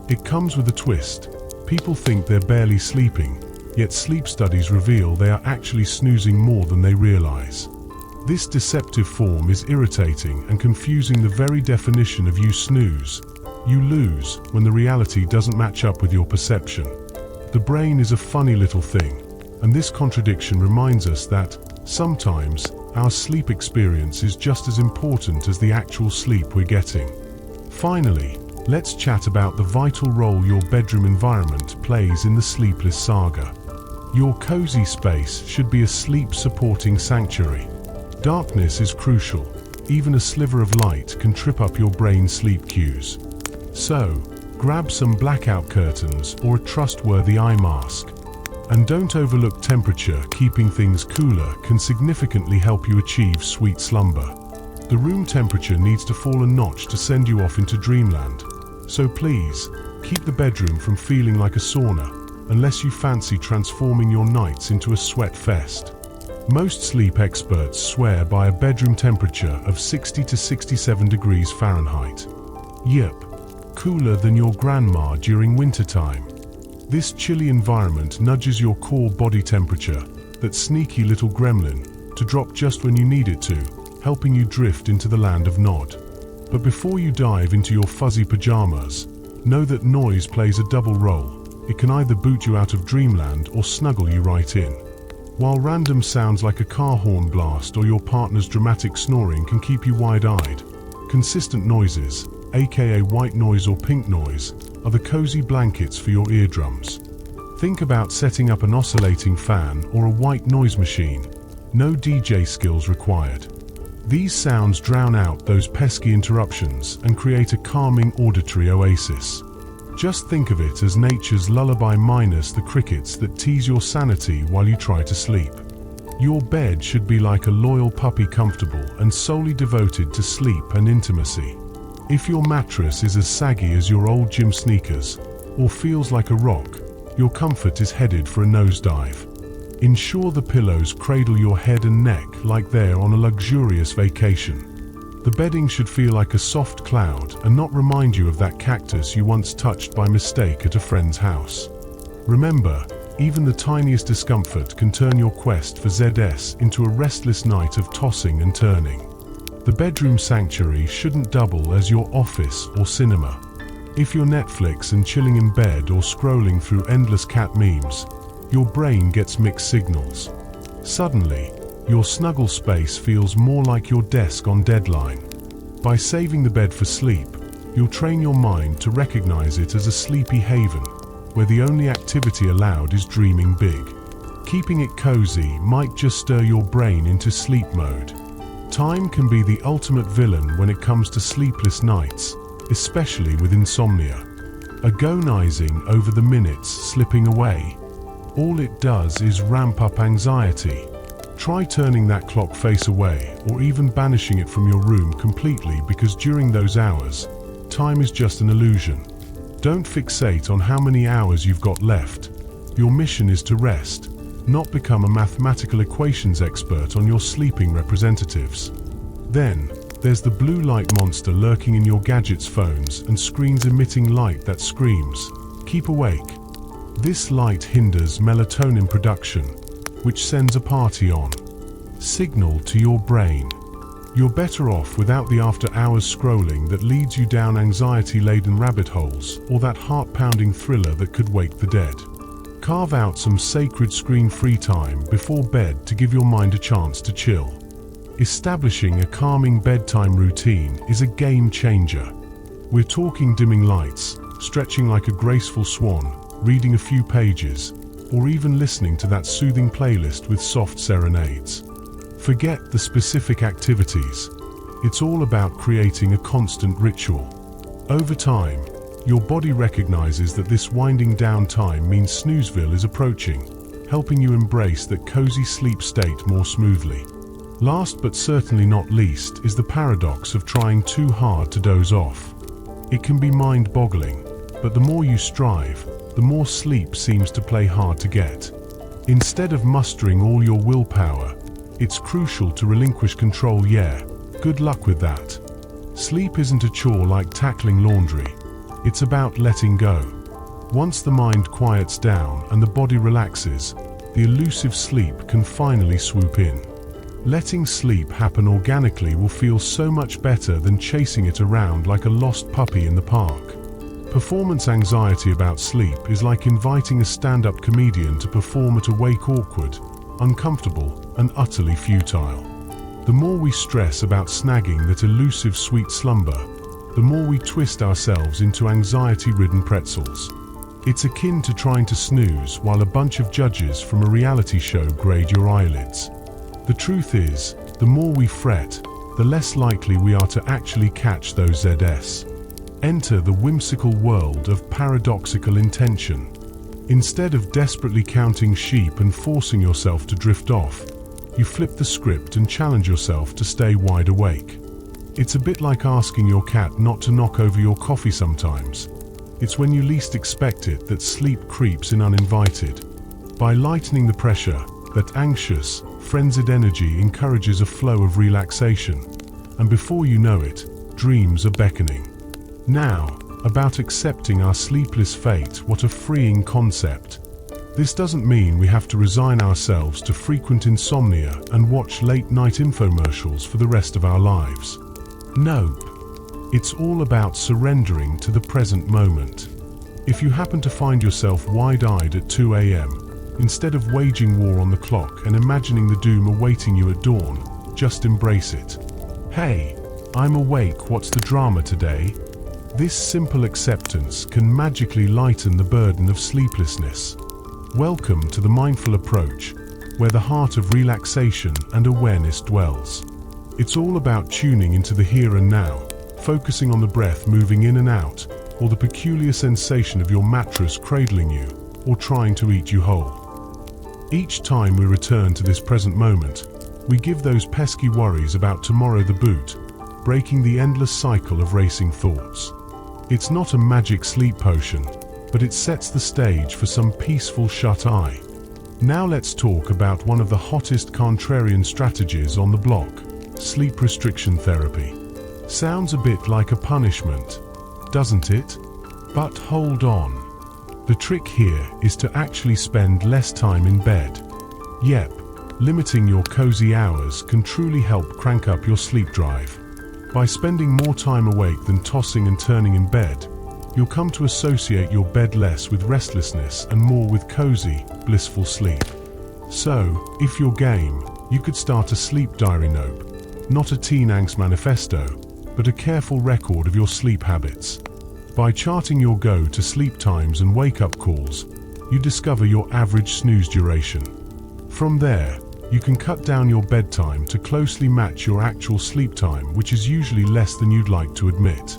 It comes with a twist. People think they're barely sleeping, yet sleep studies reveal they are actually snoozing more than they realize. This deceptive form is irritating and confusing the very definition of you snooze, you lose, when the reality doesn't match up with your perception. The brain is a funny little thing, and this contradiction reminds us that, sometimes, our sleep experience is just as important as the actual sleep we're getting. Finally, let's chat about the vital role your bedroom environment plays in the sleepless saga. Your cozy space should be a sleep-supporting sanctuary. Darkness is crucial. Even a sliver of light can trip up your brain's sleep cues. So, grab some blackout curtains or a trustworthy eye mask. And don't overlook temperature. Keeping things cooler can significantly help you achieve sweet slumber. The room temperature needs to fall a notch to send you off into dreamland. So please, keep the bedroom from feeling like a sauna, unless you fancy transforming your nights into a sweat fest. Most sleep experts swear by a bedroom temperature of 60 to 67 degrees Fahrenheit. Yep, cooler than your grandma during wintertime. This chilly environment nudges your core body temperature, that sneaky little gremlin, to drop just when you need it to, helping you drift into the land of Nod. But before you dive into your fuzzy pajamas, know that noise plays a double role. It can either boot you out of dreamland or snuggle you right in. While random sounds like a car horn blast or your partner's dramatic snoring can keep you wide-eyed, consistent noises, aka white noise or pink noise, are the cozy blankets for your eardrums. Think about setting up an oscillating fan or a white noise machine. No DJ skills required. These sounds drown out those pesky interruptions and create a calming auditory oasis. Just think of it as nature's lullaby minus the crickets that tease your sanity while you try to sleep. Your bed should be like a loyal puppy, comfortable and solely devoted to sleep and intimacy. If your mattress is as saggy as your old gym sneakers, or feels like a rock, your comfort is headed for a nosedive. Ensure the pillows cradle your head and neck like they're on a luxurious vacation. The bedding should feel like a soft cloud and not remind you of that cactus you once touched by mistake at a friend's house. Remember, even the tiniest discomfort can turn your quest for ZS into a restless night of tossing and turning. The bedroom sanctuary shouldn't double as your office or cinema. If you're Netflix and chilling in bed or scrolling through endless cat memes, your brain gets mixed signals. Suddenly, your snuggle space feels more like your desk on deadline. By saving the bed for sleep, you'll train your mind to recognize it as a sleepy haven, where the only activity allowed is dreaming big. Keeping it cozy might just stir your brain into sleep mode. Time can be the ultimate villain when it comes to sleepless nights, especially with insomnia. Agonizing over the minutes slipping away. All it does is ramp up anxiety. Try turning that clock face away or even banishing it from your room completely, because during those hours, time is just an illusion. Don't fixate on how many hours you've got left. Your mission is to rest, not become a mathematical equations expert on your sleeping representatives. Then, there's the blue light monster lurking in your gadgets, phones, and screens, emitting light that screams, "Keep awake." This light hinders melatonin production, which sends a party on signal to your brain. You're better off without the after-hours scrolling that leads you down anxiety-laden rabbit holes, or that heart-pounding thriller that could wake the dead. Carve out some sacred screen-free time before bed to give your mind a chance to chill. Establishing a calming bedtime routine is a game changer. We're talking dimming lights, stretching like a graceful swan, reading a few pages, or even listening to that soothing playlist with soft serenades. Forget the specific activities. It's all about creating a constant ritual. Over time, your body recognizes that this winding down time means snoozeville is approaching, helping you embrace that cozy sleep state more smoothly. Last but certainly not least is the paradox of trying too hard to doze off. It can be mind-boggling, but the more you strive, the more sleep seems to play hard to get. Instead of mustering all your willpower, it's crucial to relinquish control. Yeah, good luck with that. Sleep isn't a chore like tackling laundry. It's about letting go. Once the mind quiets down and the body relaxes, the elusive sleep can finally swoop in. Letting sleep happen organically will feel so much better than chasing it around like a lost puppy in the park. Performance anxiety about sleep is like inviting a stand-up comedian to perform at a wake. Awkward, uncomfortable, and utterly futile. The more we stress about snagging that elusive sweet slumber, the more we twist ourselves into anxiety-ridden pretzels. It's akin to trying to snooze while a bunch of judges from a reality show grade your eyelids. The truth is, the more we fret, the less likely we are to actually catch those ZS. Enter the whimsical world of paradoxical intention. Instead of desperately counting sheep and forcing yourself to drift off, you flip the script and challenge yourself to stay wide awake. It's a bit like asking your cat not to knock over your coffee sometimes. It's when you least expect it that sleep creeps in uninvited. By lightening the pressure, that anxious, frenzied energy encourages a flow of relaxation. And before you know it, dreams are beckoning. Now, about accepting our sleepless fate, what a freeing concept. This doesn't mean we have to resign ourselves to frequent insomnia and watch late-night infomercials for the rest of our lives. Nope. It's all about surrendering to the present moment. If you happen to find yourself wide-eyed at 2 a.m., instead of waging war on the clock and imagining the doom awaiting you at dawn, just embrace it. Hey, I'm awake, what's the drama today? This simple acceptance can magically lighten the burden of sleeplessness. Welcome to the mindful approach, where the heart of relaxation and awareness dwells. It's all about tuning into the here and now, focusing on the breath moving in and out, or the peculiar sensation of your mattress cradling you, or trying to eat you whole. Each time we return to this present moment, we give those pesky worries about tomorrow the boot, breaking the endless cycle of racing thoughts. It's not a magic sleep potion, but it sets the stage for some peaceful shut-eye. Now let's talk about one of the hottest contrarian strategies on the block, sleep restriction therapy. Sounds a bit like a punishment, doesn't it? But hold on. The trick here is to actually spend less time in bed. Yep, limiting your cozy hours can truly help crank up your sleep drive. By spending more time awake than tossing and turning in bed, you'll come to associate your bed less with restlessness and more with cozy, blissful sleep. So, if you're game, you could start a sleep diary note. Not a teen angst manifesto, but a careful record of your sleep habits. By charting your go-to-sleep times and wake-up calls, you discover your average snooze duration. From there, you can cut down your bedtime to closely match your actual sleep time, which is usually less than you'd like to admit.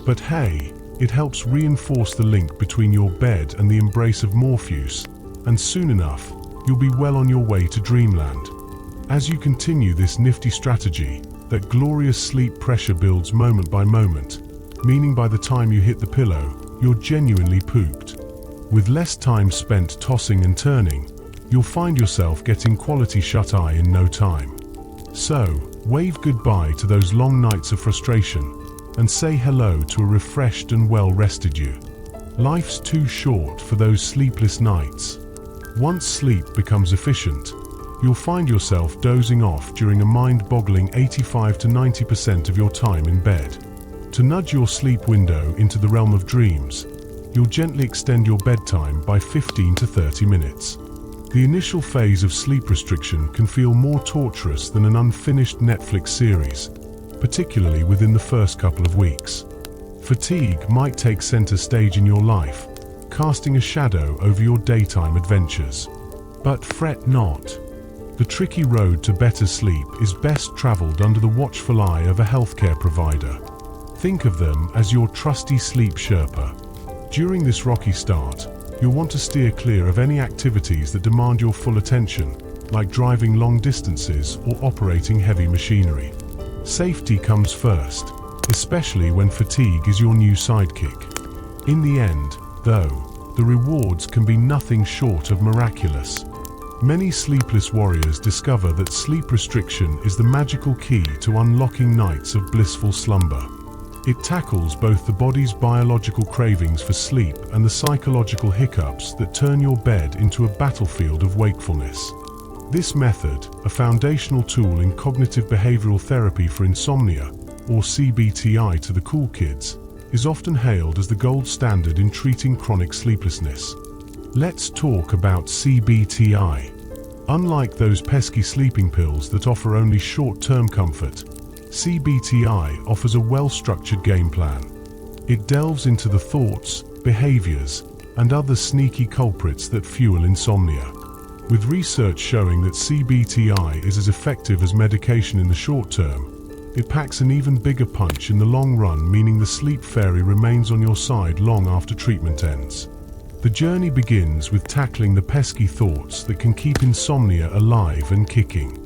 But hey, it helps reinforce the link between your bed and the embrace of Morpheus, and soon enough, you'll be well on your way to dreamland. As you continue this nifty strategy, that glorious sleep pressure builds moment by moment, meaning by the time you hit the pillow, you're genuinely pooped. With less time spent tossing and turning, you'll find yourself getting quality shut-eye in no time. So, wave goodbye to those long nights of frustration and say hello to a refreshed and well-rested you. Life's too short for those sleepless nights. Once sleep becomes efficient, you'll find yourself dozing off during a mind-boggling 85 to 90% of your time in bed. To nudge your sleep window into the realm of dreams, you'll gently extend your bedtime by 15 to 30 minutes. The initial phase of sleep restriction can feel more torturous than an unfinished Netflix series, particularly within the first couple of weeks. Fatigue might take center stage in your life, casting a shadow over your daytime adventures. But fret not. The tricky road to better sleep is best traveled under the watchful eye of a healthcare provider. Think of them as your trusty sleep Sherpa. During this rocky start, you'll want to steer clear of any activities that demand your full attention, like driving long distances or operating heavy machinery. Safety comes first, especially when fatigue is your new sidekick. In the end, though, the rewards can be nothing short of miraculous. Many sleepless warriors discover that sleep restriction is the magical key to unlocking nights of blissful slumber. It tackles both the body's biological cravings for sleep and the psychological hiccups that turn your bed into a battlefield of wakefulness. This method, a foundational tool in cognitive behavioral therapy for insomnia, or CBTI to the cool kids, is often hailed as the gold standard in treating chronic sleeplessness. Let's talk about CBTI. Unlike those pesky sleeping pills that offer only short-term comfort, CBTI offers a well-structured game plan. It delves into the thoughts, behaviors, and other sneaky culprits that fuel insomnia. With research showing that CBTI is as effective as medication in the short term, it packs an even bigger punch in the long run, meaning the sleep fairy remains on your side long after treatment ends. The journey begins with tackling the pesky thoughts that can keep insomnia alive and kicking.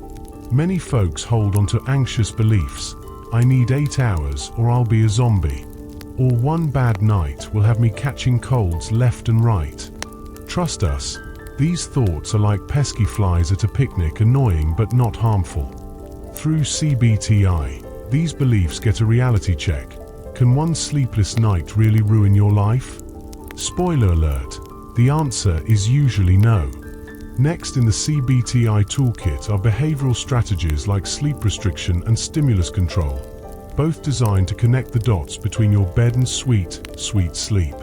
Many folks hold onto anxious beliefs: I need 8 hours or I'll be a zombie, or one bad night will have me catching colds left and right. Trust us, these thoughts are like pesky flies at a picnic, annoying but not harmful. Through CBTI, these beliefs get a reality check. Can one sleepless night really ruin your life? Spoiler alert, the answer is usually no. Next in the CBTI toolkit are behavioral strategies like sleep restriction and stimulus control, both designed to connect the dots between your bed and sweet, sweet sleep.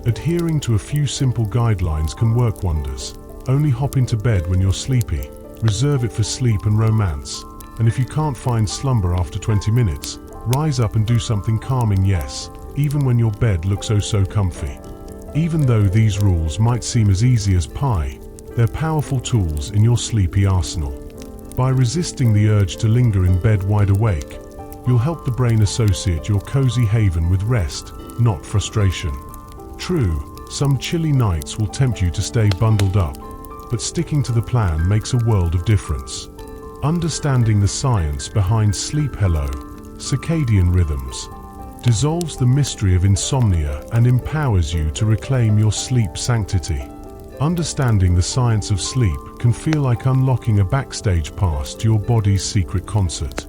Adhering to a few simple guidelines can work wonders. Only hop into bed when you're sleepy, reserve it for sleep and romance, and if you can't find slumber after 20 minutes, rise up and do something calming, yes, even when your bed looks oh so comfy. Even though these rules might seem as easy as pie, they're powerful tools in your sleepy arsenal. By resisting the urge to linger in bed wide awake, you'll help the brain associate your cozy haven with rest, not frustration. True, some chilly nights will tempt you to stay bundled up, but sticking to the plan makes a world of difference. Understanding the science behind sleep circadian rhythms dissolves the mystery of insomnia and empowers you to reclaim your sleep sanctity. Understanding the science of sleep can feel like unlocking a backstage pass to your body's secret concert.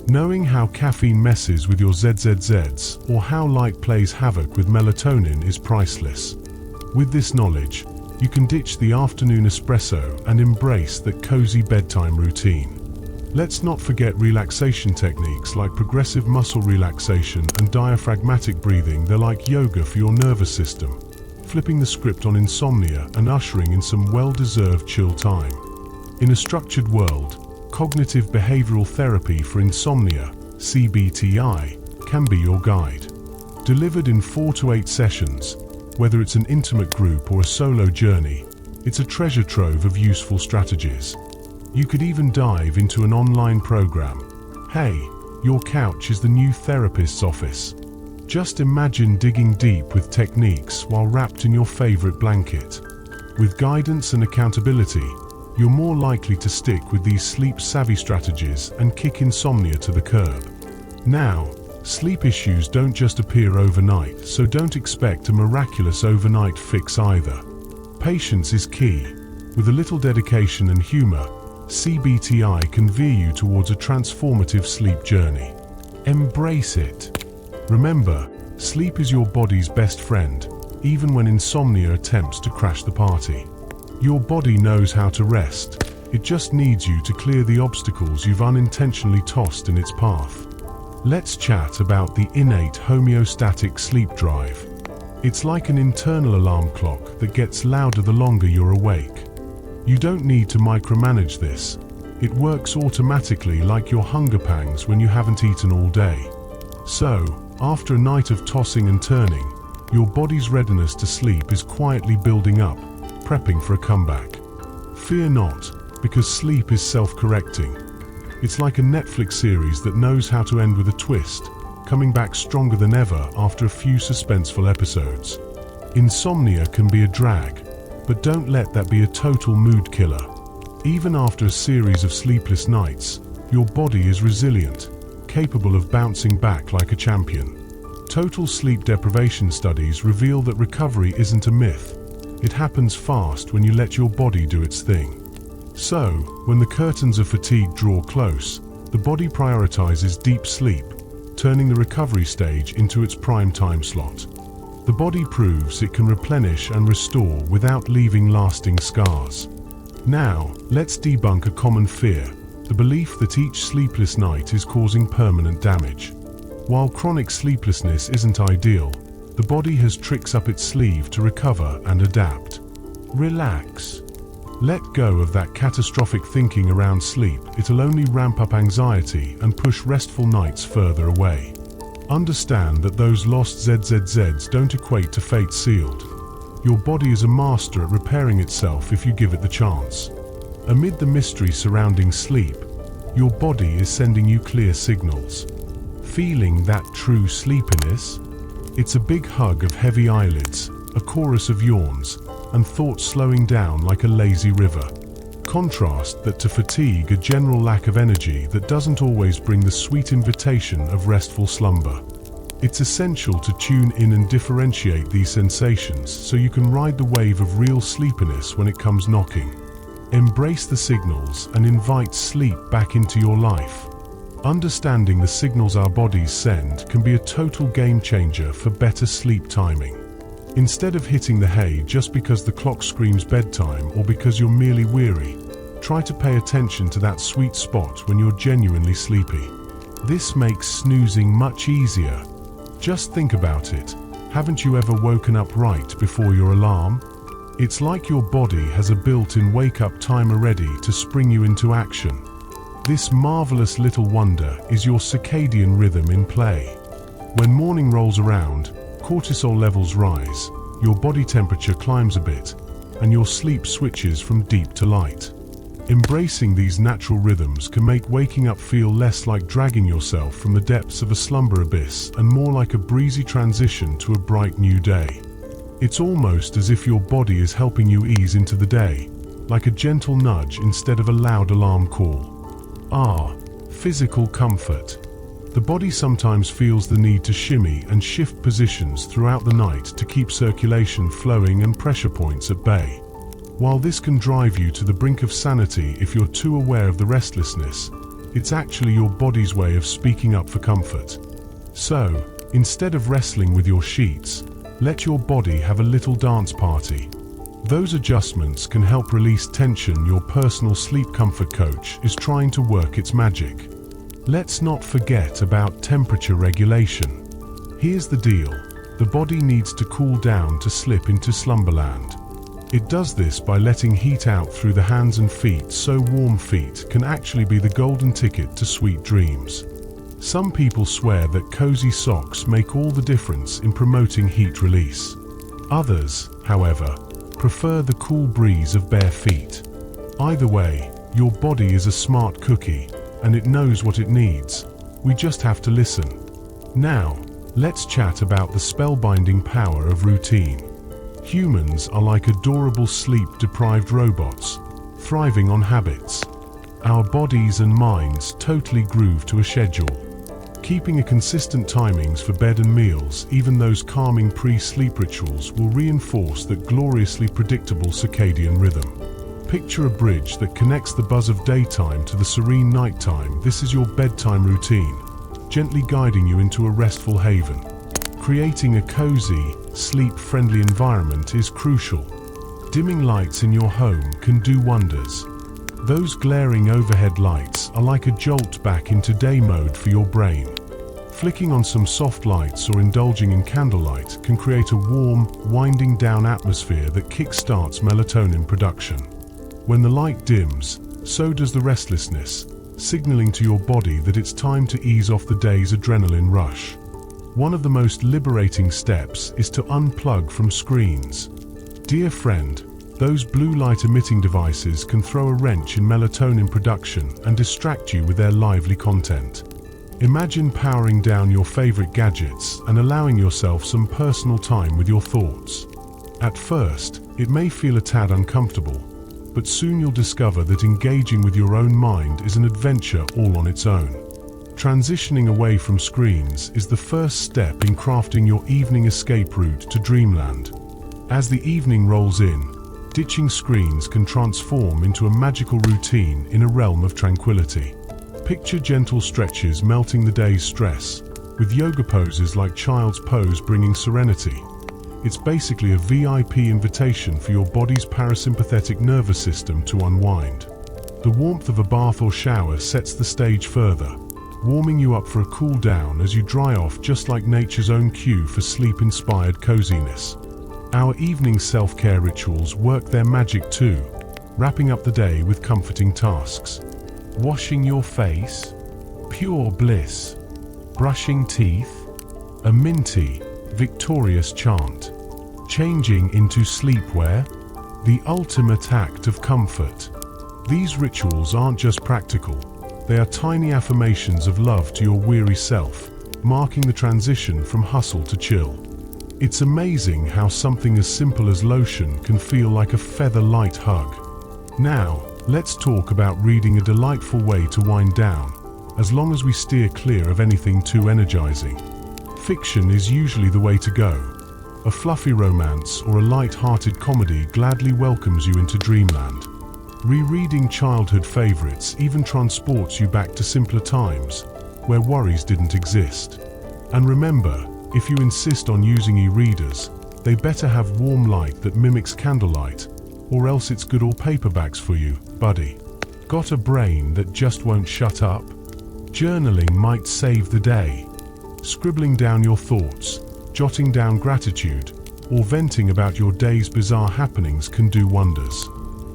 Knowing how caffeine messes with your ZZZs or how light plays havoc with melatonin is priceless. With this knowledge, you can ditch the afternoon espresso and embrace that cozy bedtime routine. Let's not forget relaxation techniques like progressive muscle relaxation and diaphragmatic breathing. They're like yoga for your nervous system, flipping the script on insomnia and ushering in some well-deserved chill time. In a structured world, cognitive behavioral therapy for insomnia, CBTI, can be your guide. Delivered in 4 to 8 sessions, whether it's an intimate group or a solo journey, it's a treasure trove of useful strategies. You could even dive into an online program. Hey, your couch is the new therapist's office. Just imagine digging deep with techniques while wrapped in your favorite blanket. With guidance and accountability, you're more likely to stick with these sleep-savvy strategies and kick insomnia to the curb. Now, sleep issues don't just appear overnight, so don't expect a miraculous overnight fix either. Patience is key. With a little dedication and humor, CBTI can veer you towards a transformative sleep journey. Embrace it. Remember, sleep is your body's best friend, even when insomnia attempts to crash the party. Your body knows how to rest. It just needs you to clear the obstacles you've unintentionally tossed in its path. Let's chat about the innate homeostatic sleep drive. It's like an internal alarm clock that gets louder the longer you're awake. You don't need to micromanage this. It works automatically, like your hunger pangs when you haven't eaten all day. So, after a night of tossing and turning, your body's readiness to sleep is quietly building up, prepping for a comeback. Fear not, because sleep is self-correcting. It's like a Netflix series that knows how to end with a twist, coming back stronger than ever after a few suspenseful episodes. Insomnia can be a drag, but don't let that be a total mood killer. Even after a series of sleepless nights, your body is resilient, capable of bouncing back like a champion. Total sleep deprivation studies reveal that recovery isn't a myth. It happens fast when you let your body do its thing. So, when the curtains of fatigue draw close, the body prioritizes deep sleep, turning the recovery stage into its prime time slot. The body proves it can replenish and restore without leaving lasting scars. Now, let's debunk a common fear, the belief that each sleepless night is causing permanent damage. While chronic sleeplessness isn't ideal, the body has tricks up its sleeve to recover and adapt. Relax. Let go of that catastrophic thinking around sleep. It'll only ramp up anxiety and push restful nights further away. Understand that those lost ZZZs don't equate to fate sealed. Your body is a master at repairing itself if you give it the chance. Amid the mystery surrounding sleep, your body is sending you clear signals. Feeling that true sleepiness? It's a big hug of heavy eyelids, a chorus of yawns, and thoughts slowing down like a lazy river. Contrast that to fatigue, a general lack of energy that doesn't always bring the sweet invitation of restful slumber. It's essential to tune in and differentiate these sensations so you can ride the wave of real sleepiness when it comes knocking. Embrace the signals and invite sleep back into your life. Understanding the signals our bodies send can be a total game changer for better sleep timing. Instead of hitting the hay just because the clock screams bedtime or because you're merely weary, try to pay attention to that sweet spot when you're genuinely sleepy. This makes snoozing much easier. Just think about it. Haven't you ever woken up right before your alarm? It's like your body has a built-in wake-up timer ready to spring you into action. This marvelous little wonder is your circadian rhythm in play. When morning rolls around, cortisol levels rise, your body temperature climbs a bit, and your sleep switches from deep to light. Embracing these natural rhythms can make waking up feel less like dragging yourself from the depths of a slumber abyss and more like a breezy transition to a bright new day. It's almost as if your body is helping you ease into the day, like a gentle nudge instead of a loud alarm call. Physical comfort. The body sometimes feels the need to shimmy and shift positions throughout the night to keep circulation flowing and pressure points at bay. While this can drive you to the brink of sanity if you're too aware of the restlessness, it's actually your body's way of speaking up for comfort. So, instead of wrestling with your sheets, let your body have a little dance party. Those adjustments can help release tension. Your personal sleep comfort coach is trying to work its magic. Let's not forget about temperature regulation. Here's the deal. The body needs to cool down to slip into slumberland. It does this by letting heat out through the hands and feet, so warm feet can actually be the golden ticket to sweet dreams. Some people swear that cozy socks make all the difference in promoting heat release. Others, however, prefer the cool breeze of bare feet. Either way, your body is a smart cookie, and it knows what it needs. We just have to listen. Now, let's chat about the spellbinding power of routine. Humans are like adorable sleep-deprived robots, thriving on habits. Our bodies and minds totally groove to a schedule. Keeping a consistent timings for bed and meals, even those calming pre-sleep rituals, will reinforce that gloriously predictable circadian rhythm. Picture a bridge that connects the buzz of daytime to the serene nighttime. This is your bedtime routine, gently guiding you into a restful haven. Creating a cozy, sleep-friendly environment is crucial. Dimming lights in your home can do wonders. Those glaring overhead lights are like a jolt back into day mode for your brain. Flicking on some soft lights or indulging in candlelight can create a warm, winding down atmosphere that kickstarts melatonin production. When the light dims, so does the restlessness, signaling to your body that it's time to ease off the day's adrenaline rush. One of the most liberating steps is to unplug from screens. Dear friend, those blue light emitting devices can throw a wrench in melatonin production and distract you with their lively content. Imagine powering down your favorite gadgets and allowing yourself some personal time with your thoughts. At first, it may feel a tad uncomfortable, but soon you'll discover that engaging with your own mind is an adventure all on its own. Transitioning away from screens is the first step in crafting your evening escape route to dreamland. As the evening rolls in, ditching screens can transform into a magical routine in a realm of tranquility. Picture gentle stretches melting the day's stress, with yoga poses like child's pose bringing serenity. It's basically a VIP invitation for your body's parasympathetic nervous system to unwind. The warmth of a bath or shower sets the stage further, warming you up for a cool down as you dry off, just like nature's own cue for sleep-inspired coziness. Our evening self-care rituals work their magic too, wrapping up the day with comforting tasks. Washing your face, pure bliss. Brushing teeth, a minty, victorious chant. Changing into sleepwear, the ultimate act of comfort. These rituals aren't just practical, they are tiny affirmations of love to your weary self, marking the transition from hustle to chill. It's amazing how something as simple as lotion can feel like a feather-light hug. Now, let's talk about reading, a delightful way to wind down, as long as we steer clear of anything too energizing. Fiction is usually the way to go. A fluffy romance or a light-hearted comedy gladly welcomes you into dreamland. Rereading childhood favorites even transports you back to simpler times, where worries didn't exist. And remember, if you insist on using e-readers, they better have warm light that mimics candlelight, or else it's good old paperbacks for you, buddy. Got a brain that just won't shut up? Journaling might save the day. Scribbling down your thoughts, jotting down gratitude, or venting about your day's bizarre happenings can do wonders.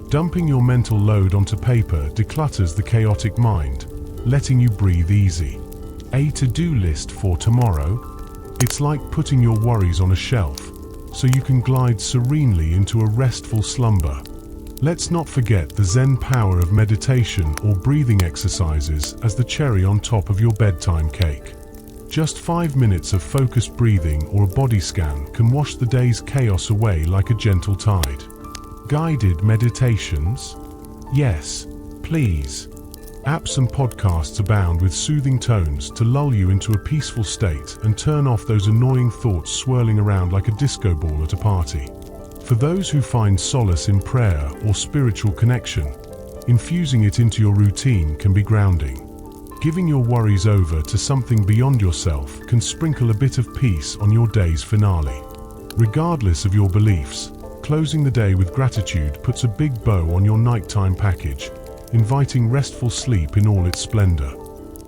Dumping your mental load onto paper declutters the chaotic mind, letting you breathe easy. A to-do list for tomorrow? It's like putting your worries on a shelf, so you can glide serenely into a restful slumber. Let's not forget the Zen power of meditation or breathing exercises as the cherry on top of your bedtime cake. Just 5 minutes of focused breathing or a body scan can wash the day's chaos away like a gentle tide. Guided meditations? Yes, please. Apps and podcasts abound with soothing tones to lull you into a peaceful state and turn off those annoying thoughts swirling around like a disco ball at a party. For those who find solace in prayer or spiritual connection, infusing it into your routine can be grounding. Giving your worries over to something beyond yourself can sprinkle a bit of peace on your day's finale. Regardless of your beliefs, closing the day with gratitude puts a big bow on your nighttime package, inviting restful sleep in all its splendor.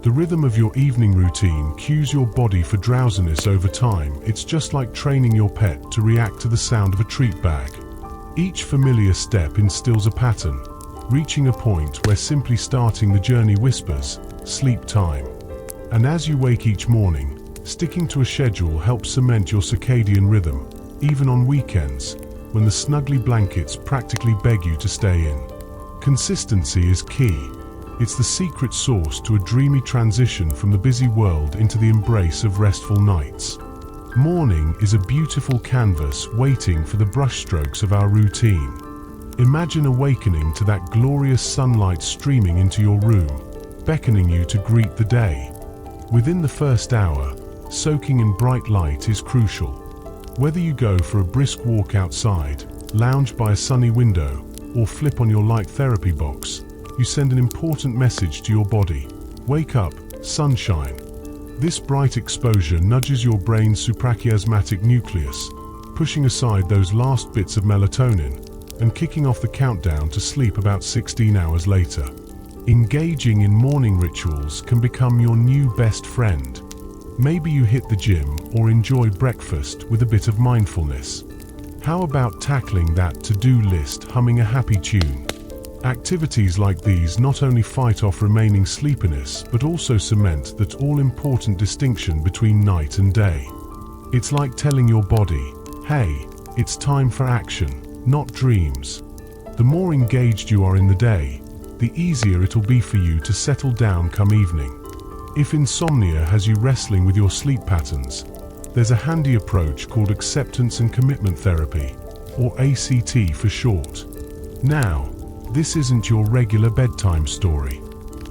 The rhythm of your evening routine cues your body for drowsiness over time. It's just like training your pet to react to the sound of a treat bag. Each familiar step instills a pattern, reaching a point where simply starting the journey whispers, "Sleep time." And as you wake each morning, sticking to a schedule helps cement your circadian rhythm, even on weekends, when the snuggly blankets practically beg you to stay in. Consistency is key. It's the secret sauce to a dreamy transition from the busy world into the embrace of restful nights. Morning is a beautiful canvas waiting for the brushstrokes of our routine. Imagine awakening to that glorious sunlight streaming into your room, beckoning you to greet the day. Within the first hour, soaking in bright light is crucial. Whether you go for a brisk walk outside, lounge by a sunny window, or flip on your light therapy box, you send an important message to your body. Wake up, sunshine. This bright exposure nudges your brain's suprachiasmatic nucleus, pushing aside those last bits of melatonin and kicking off the countdown to sleep about 16 hours later. Engaging in morning rituals can become your new best friend. Maybe you hit the gym or enjoy breakfast with a bit of mindfulness. How about tackling that to-do list humming a happy tune? Activities like these not only fight off remaining sleepiness but also cement that all-important distinction between night and day. It's like telling your body, hey, it's time for action, not dreams. The more engaged you are in the day, the easier it'll be for you to settle down come evening. If insomnia has you wrestling with your sleep patterns, there's a handy approach called acceptance and commitment therapy, or ACT for short. Now, this isn't your regular bedtime story.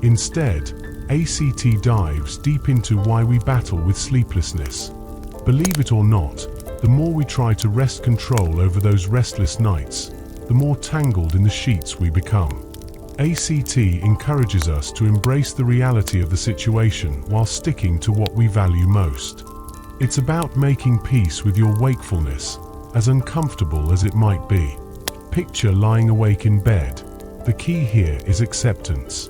Instead, ACT dives deep into why we battle with sleeplessness. Believe it or not, the more we try to wrest control over those restless nights, the more tangled in the sheets we become. ACT encourages us to embrace the reality of the situation while sticking to what we value most. It's about making peace with your wakefulness, as uncomfortable as it might be. Picture lying awake in bed. The key here is acceptance.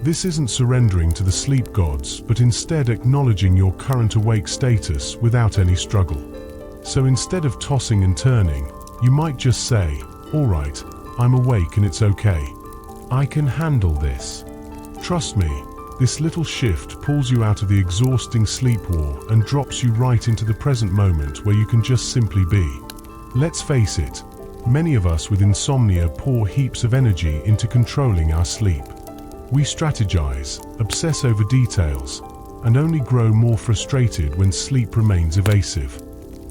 This isn't surrendering to the sleep gods, but instead acknowledging your current awake status without any struggle. So instead of tossing and turning, you might just say, "All right, I'm awake and it's okay. I can handle this." Trust me, this little shift pulls you out of the exhausting sleep war and drops you right into the present moment where you can just simply be. Let's face it, many of us with insomnia pour heaps of energy into controlling our sleep. We strategize, obsess over details, and only grow more frustrated when sleep remains evasive.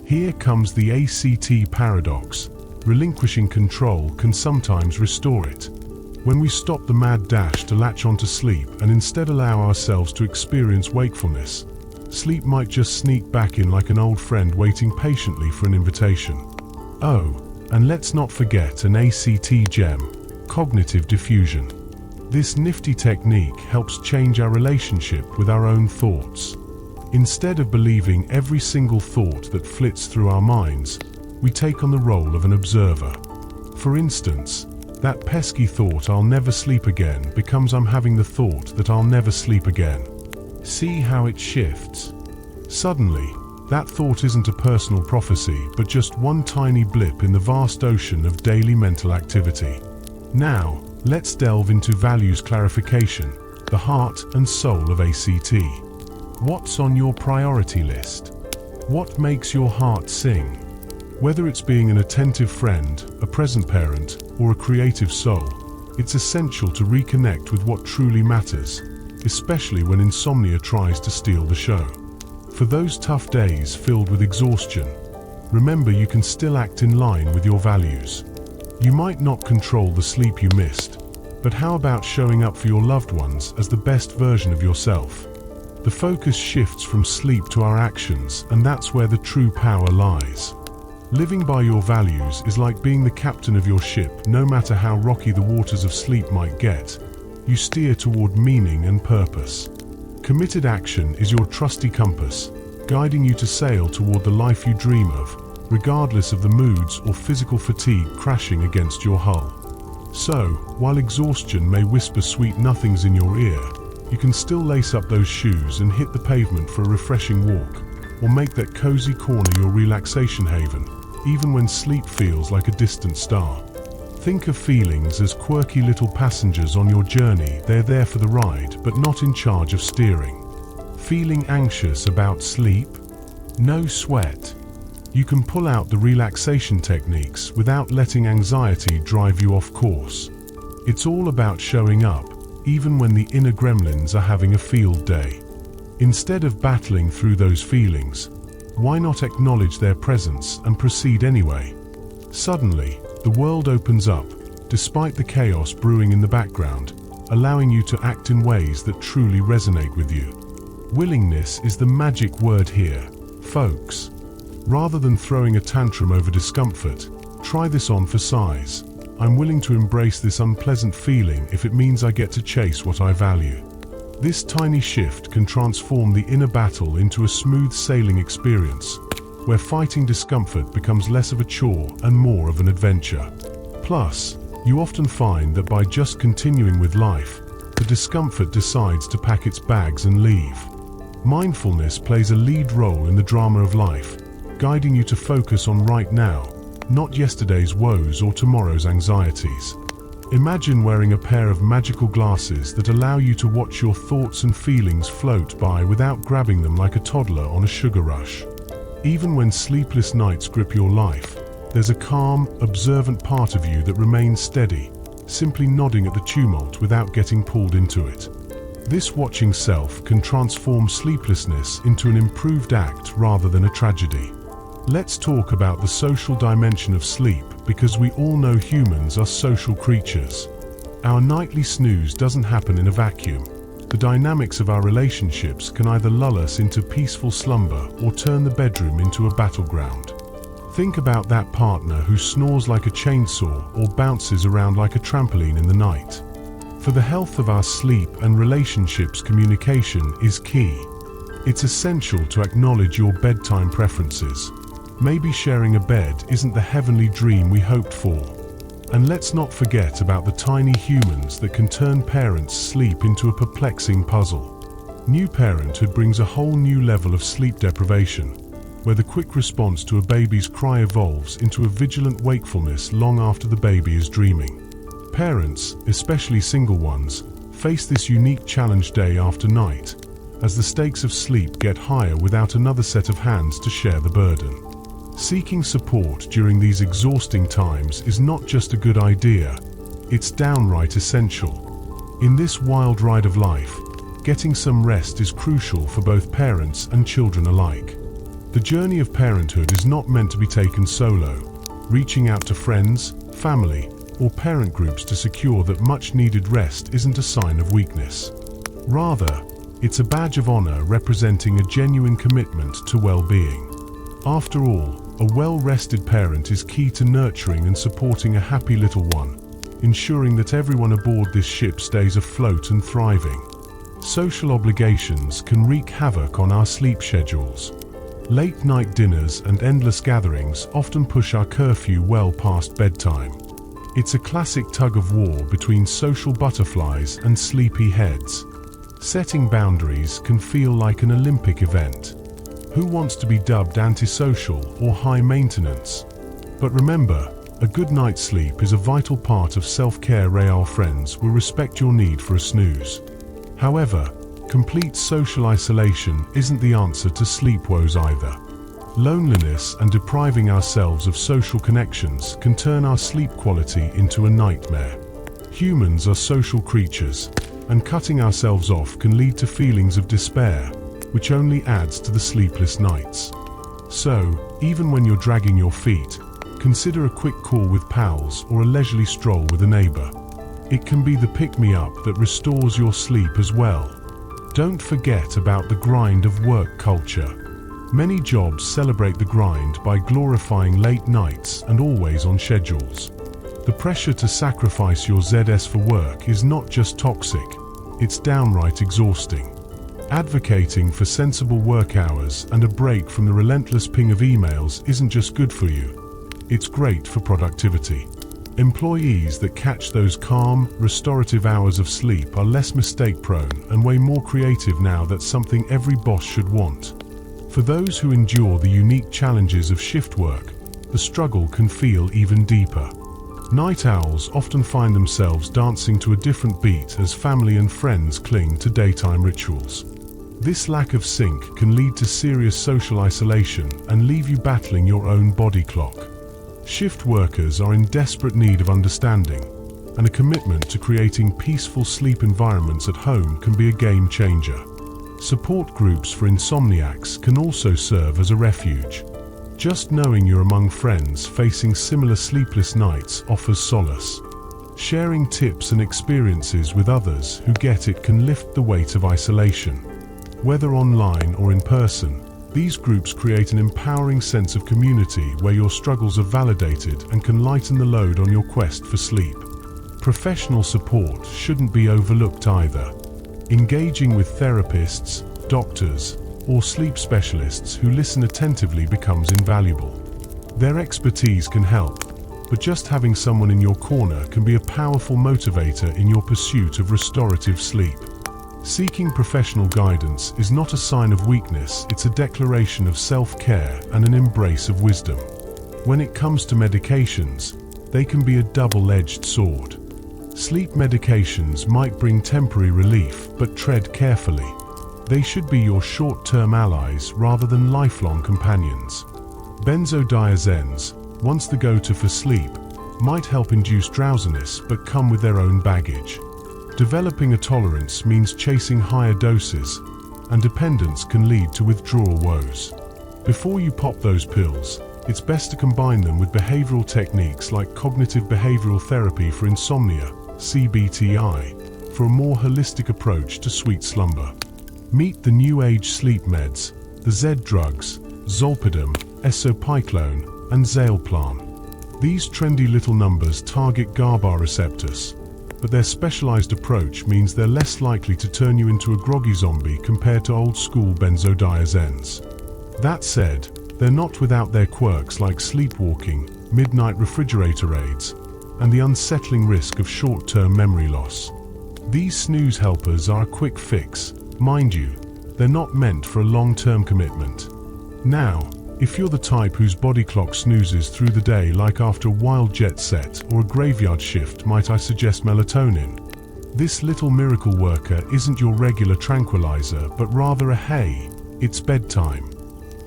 Here comes the ACT paradox. Relinquishing control can sometimes restore it. When we stop the mad dash to latch onto sleep and instead allow ourselves to experience wakefulness, sleep might just sneak back in like an old friend waiting patiently for an invitation. Oh, and let's not forget an ACT gem, cognitive diffusion. This nifty technique helps change our relationship with our own thoughts. Instead of believing every single thought that flits through our minds, we take on the role of an observer. For instance, that pesky thought "I'll never sleep again" becomes "I'm having the thought that I'll never sleep again." See how it shifts? Suddenly, that thought isn't a personal prophecy, but just one tiny blip in the vast ocean of daily mental activity. Now, let's delve into values clarification, the heart and soul of ACT. What's on your priority list? What makes your heart sing? Whether it's being an attentive friend, a present parent, or a creative soul, it's essential to reconnect with what truly matters, especially when insomnia tries to steal the show. For those tough days filled with exhaustion, remember you can still act in line with your values. You might not control the sleep you missed, but how about showing up for your loved ones as the best version of yourself? The focus shifts from sleep to our actions, and that's where the true power lies. Living by your values is like being the captain of your ship. No matter how rocky the waters of sleep might get, you steer toward meaning and purpose. Committed action is your trusty compass, guiding you to sail toward the life you dream of, regardless of the moods or physical fatigue crashing against your hull. So, while exhaustion may whisper sweet nothings in your ear, you can still lace up those shoes and hit the pavement for a refreshing walk, or make that cozy corner your relaxation haven, even when sleep feels like a distant star. Think of feelings as quirky little passengers on your journey. They're there for the ride, but not in charge of steering. Feeling anxious about sleep? No sweat. You can pull out the relaxation techniques without letting anxiety drive you off course. It's all about showing up, even when the inner gremlins are having a field day. Instead of battling through those feelings, why not acknowledge their presence and proceed anyway? Suddenly, the world opens up, despite the chaos brewing in the background, allowing you to act in ways that truly resonate with you. Willingness is the magic word here, folks. Rather than throwing a tantrum over discomfort, try this on for size. I'm willing to embrace this unpleasant feeling if it means I get to chase what I value. This tiny shift can transform the inner battle into a smooth sailing experience, where fighting discomfort becomes less of a chore and more of an adventure. Plus, you often find that by just continuing with life, the discomfort decides to pack its bags and leave. Mindfulness plays a lead role in the drama of life, guiding you to focus on right now, not yesterday's woes or tomorrow's anxieties. Imagine wearing a pair of magical glasses that allow you to watch your thoughts and feelings float by without grabbing them like a toddler on a sugar rush. Even when sleepless nights grip your life, there's a calm, observant part of you that remains steady, simply nodding at the tumult without getting pulled into it. This watching self can transform sleeplessness into an improved act rather than a tragedy. Let's talk about the social dimension of sleep, because we all know humans are social creatures. Our nightly snooze doesn't happen in a vacuum. The dynamics of our relationships can either lull us into peaceful slumber or turn the bedroom into a battleground. Think about that partner who snores like a chainsaw or bounces around like a trampoline in the night. For the health of our sleep and relationships, communication is key. It's essential to acknowledge your bedtime preferences. Maybe sharing a bed isn't the heavenly dream we hoped for. And let's not forget about the tiny humans that can turn parents' sleep into a perplexing puzzle. New parenthood brings a whole new level of sleep deprivation, where the quick response to a baby's cry evolves into a vigilant wakefulness long after the baby is dreaming. Parents, especially single ones, face this unique challenge day after night, as the stakes of sleep get higher without another set of hands to share the burden. Seeking support during these exhausting times is not just a good idea, it's downright essential. In this wild ride of life, getting some rest is crucial for both parents and children alike. The journey of parenthood is not meant to be taken solo. Reaching out to friends, family, or parent groups to secure that much-needed rest isn't a sign of weakness. Rather, it's a badge of honor representing a genuine commitment to well-being. After all, a well-rested parent is key to nurturing and supporting a happy little one, ensuring that everyone aboard this ship stays afloat and thriving. Social obligations can wreak havoc on our sleep schedules. Late-night dinners and endless gatherings often push our curfew well past bedtime. It's a classic tug-of-war between social butterflies and sleepy heads. Setting boundaries can feel like an Olympic event. Who wants to be dubbed antisocial or high-maintenance? But remember, a good night's sleep is a vital part of self-care. Real friends will respect your need for a snooze. However, complete social isolation isn't the answer to sleep woes either. Loneliness and depriving ourselves of social connections can turn our sleep quality into a nightmare. Humans are social creatures, and cutting ourselves off can lead to feelings of despair, which only adds to the sleepless nights. So, even when you're dragging your feet, consider a quick call with pals or a leisurely stroll with a neighbor. It can be the pick-me-up that restores your sleep as well. Don't forget about the grind of work culture. Many jobs celebrate the grind by glorifying late nights and always on schedules. The pressure to sacrifice your Zs for work is not just toxic, it's downright exhausting. Advocating for sensible work hours and a break from the relentless ping of emails isn't just good for you, it's great for productivity. Employees that catch those calm, restorative hours of sleep are less mistake-prone and way more creative. Now that's something every boss should want. For those who endure the unique challenges of shift work, the struggle can feel even deeper. Night owls often find themselves dancing to a different beat as family and friends cling to daytime rituals. This lack of sync can lead to serious social isolation and leave you battling your own body clock. Shift workers are in desperate need of understanding, and a commitment to creating peaceful sleep environments at home can be a game changer. Support groups for insomniacs can also serve as a refuge. Just knowing you're among friends facing similar sleepless nights offers solace. Sharing tips and experiences with others who get it can lift the weight of isolation. Whether online or in person, these groups create an empowering sense of community where your struggles are validated and can lighten the load on your quest for sleep. Professional support shouldn't be overlooked either. Engaging with therapists, doctors, or sleep specialists who listen attentively becomes invaluable. Their expertise can help, but just having someone in your corner can be a powerful motivator in your pursuit of restorative sleep. Seeking professional guidance is not a sign of weakness, it's a declaration of self-care and an embrace of wisdom. When it comes to medications, they can be a double-edged sword. Sleep medications might bring temporary relief, but tread carefully. They should be your short-term allies rather than lifelong companions. Benzodiazepines, once the go-to for sleep, might help induce drowsiness but come with their own baggage. Developing a tolerance means chasing higher doses, and dependence can lead to withdrawal woes. Before you pop those pills, it's best to combine them with behavioral techniques like cognitive behavioral therapy for insomnia, CBTI, for a more holistic approach to sweet slumber. Meet the new age sleep meds, the Z drugs, zolpidem, esopiclone, and Zalplan. These trendy little numbers target GABA receptors, but their specialized approach means they're less likely to turn you into a groggy zombie compared to old-school benzodiazepines. That said, they're not without their quirks like sleepwalking, midnight refrigerator raids, and the unsettling risk of short-term memory loss. These snooze helpers are a quick fix. Mind you, they're not meant for a long-term commitment. Now, if you're the type whose body clock snoozes through the day like after a wild jet set or a graveyard shift, might I suggest melatonin? This little miracle worker isn't your regular tranquilizer, but rather a hey, it's bedtime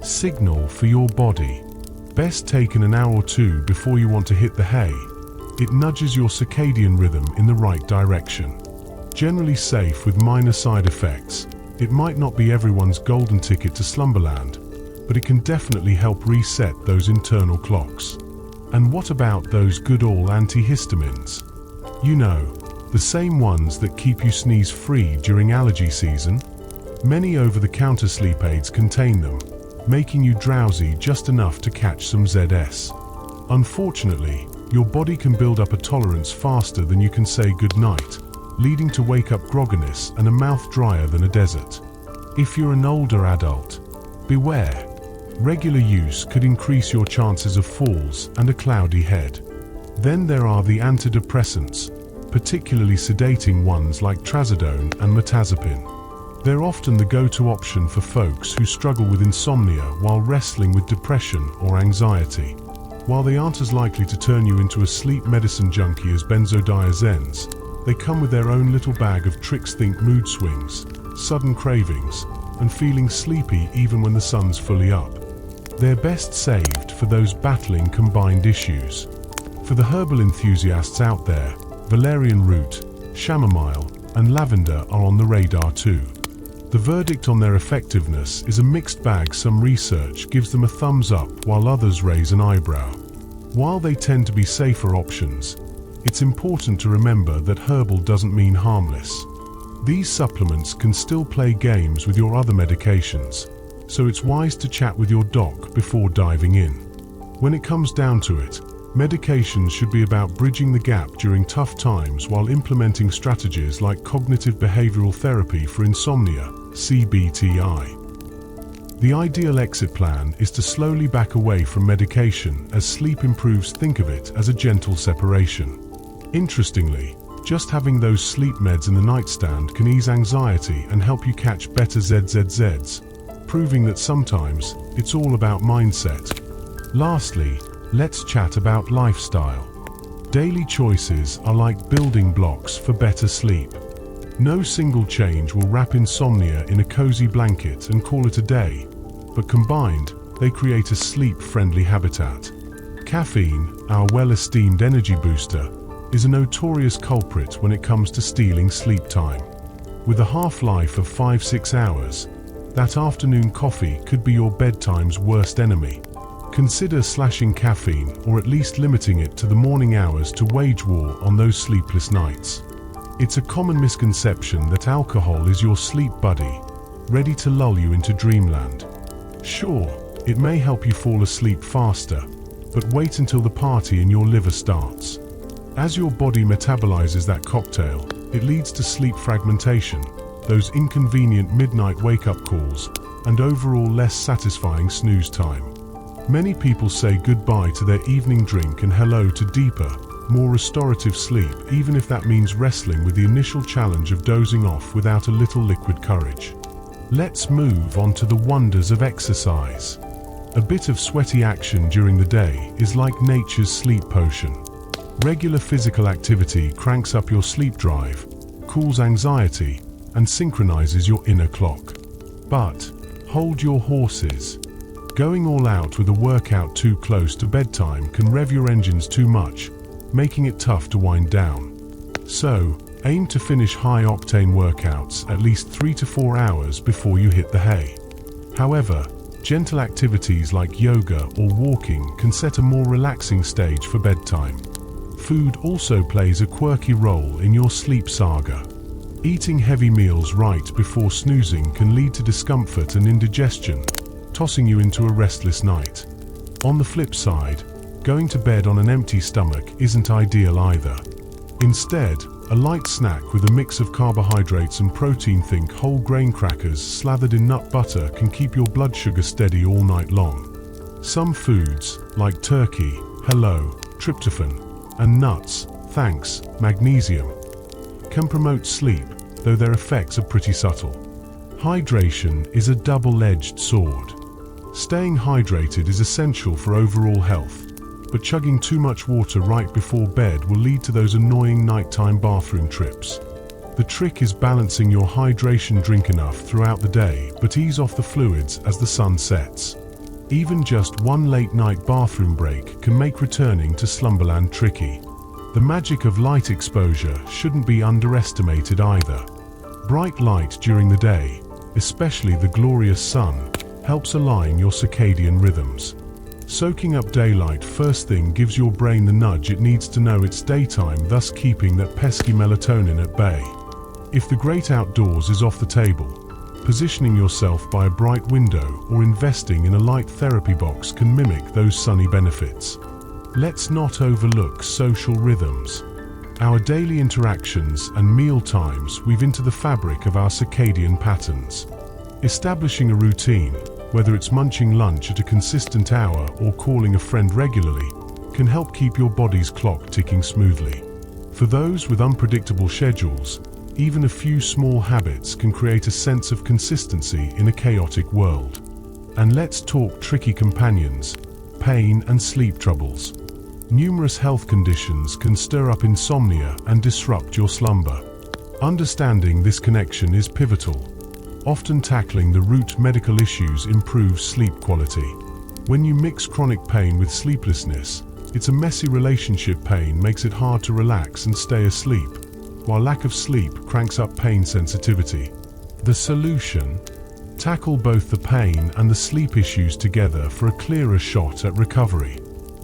signal for your body. Best taken an hour or two before you want to hit the hay. It nudges your circadian rhythm in the right direction. Generally safe with minor side effects, it might not be everyone's golden ticket to slumberland, but it can definitely help reset those internal clocks. And what about those good old antihistamines? You know, the same ones that keep you sneeze-free during allergy season? Many over-the-counter sleep aids contain them, making you drowsy just enough to catch some ZS. Unfortunately, your body can build up a tolerance faster than you can say goodnight, leading to wake-up grogginess and a mouth drier than a desert. If you're an older adult, beware. Regular use could increase your chances of falls and a cloudy head. Then there are the antidepressants, particularly sedating ones like trazodone and mirtazapine. They're often the go-to option for folks who struggle with insomnia while wrestling with depression or anxiety. While they aren't as likely to turn you into a sleep medicine junkie as benzodiazepines, they come with their own little bag of tricks. Think mood swings, sudden cravings, and feeling sleepy even when the sun's fully up. They're best saved for those battling combined issues. For the herbal enthusiasts out there, valerian root, chamomile, and lavender are on the radar too. The verdict on their effectiveness is a mixed bag. Some research gives them a thumbs up while others raise an eyebrow. While they tend to be safer options, it's important to remember that herbal doesn't mean harmless. These supplements can still play games with your other medications, so it's wise to chat with your doc before diving in. When it comes down to it, medications should be about bridging the gap during tough times while implementing strategies like cognitive behavioral therapy for insomnia, CBTI. The ideal exit plan is to slowly back away from medication as sleep improves. Think of it as a gentle separation. Interestingly, just having those sleep meds in the nightstand can ease anxiety and help you catch better ZZZs, proving that sometimes it's all about mindset. Lastly, let's chat about lifestyle. Daily choices are like building blocks for better sleep. No single change will wrap insomnia in a cozy blanket and call it a day, but combined, they create a sleep-friendly habitat. Caffeine, our well-esteemed energy booster, is a notorious culprit when it comes to stealing sleep time. With a half-life of 5-6 hours, that afternoon coffee could be your bedtime's worst enemy. Consider slashing caffeine or at least limiting it to the morning hours to wage war on those sleepless nights. It's a common misconception that alcohol is your sleep buddy, ready to lull you into dreamland. Sure, it may help you fall asleep faster, but wait until the party in your liver starts. As your body metabolizes that cocktail, it leads to sleep fragmentation, those inconvenient midnight wake-up calls, and overall less satisfying snooze time. Many people say goodbye to their evening drink and hello to deeper, more restorative sleep, even if that means wrestling with the initial challenge of dozing off without a little liquid courage. Let's move on to the wonders of exercise. A bit of sweaty action during the day is like nature's sleep potion. Regular physical activity cranks up your sleep drive, cools anxiety, and synchronizes your inner clock. But hold your horses. Going all out with a workout too close to bedtime can rev your engines too much, making it tough to wind down. So, aim to finish high-octane workouts at least 3 to 4 hours before you hit the hay. However, gentle activities like yoga or walking can set a more relaxing stage for bedtime. Food also plays a quirky role in your sleep saga. Eating heavy meals right before snoozing can lead to discomfort and indigestion, tossing you into a restless night. On the flip side, going to bed on an empty stomach isn't ideal either. Instead, a light snack with a mix of carbohydrates and protein, think whole grain crackers slathered in nut butter, can keep your blood sugar steady all night long. Some foods, like turkey, hello, tryptophan, and nuts, thanks, magnesium, can promote sleep, though their effects are pretty subtle. Hydration is a double-edged sword. Staying hydrated is essential for overall health, but chugging too much water right before bed will lead to those annoying nighttime bathroom trips. The trick is balancing your hydration. Drink enough throughout the day, but ease off the fluids as the sun sets. Even just one late-night bathroom break can make returning to slumberland tricky. The magic of light exposure shouldn't be underestimated either. Bright light during the day, especially the glorious sun, helps align your circadian rhythms. Soaking up daylight first thing gives your brain the nudge it needs to know it's daytime, thus keeping that pesky melatonin at bay. If the great outdoors is off the table, positioning yourself by a bright window or investing in a light therapy box can mimic those sunny benefits. Let's not overlook social rhythms. Our daily interactions and meal times weave into the fabric of our circadian patterns. Establishing a routine, whether it's munching lunch at a consistent hour or calling a friend regularly, can help keep your body's clock ticking smoothly. For those with unpredictable schedules, even a few small habits can create a sense of consistency in a chaotic world. And let's talk tricky companions, pain and sleep troubles. Numerous health conditions can stir up insomnia and disrupt your slumber. Understanding this connection is pivotal. Often tackling the root medical issues improves sleep quality. When you mix chronic pain with sleeplessness, it's a messy relationship. Pain makes it hard to relax and stay asleep, while lack of sleep cranks up pain sensitivity. The solution? Tackle both the pain and the sleep issues together for a clearer shot at recovery.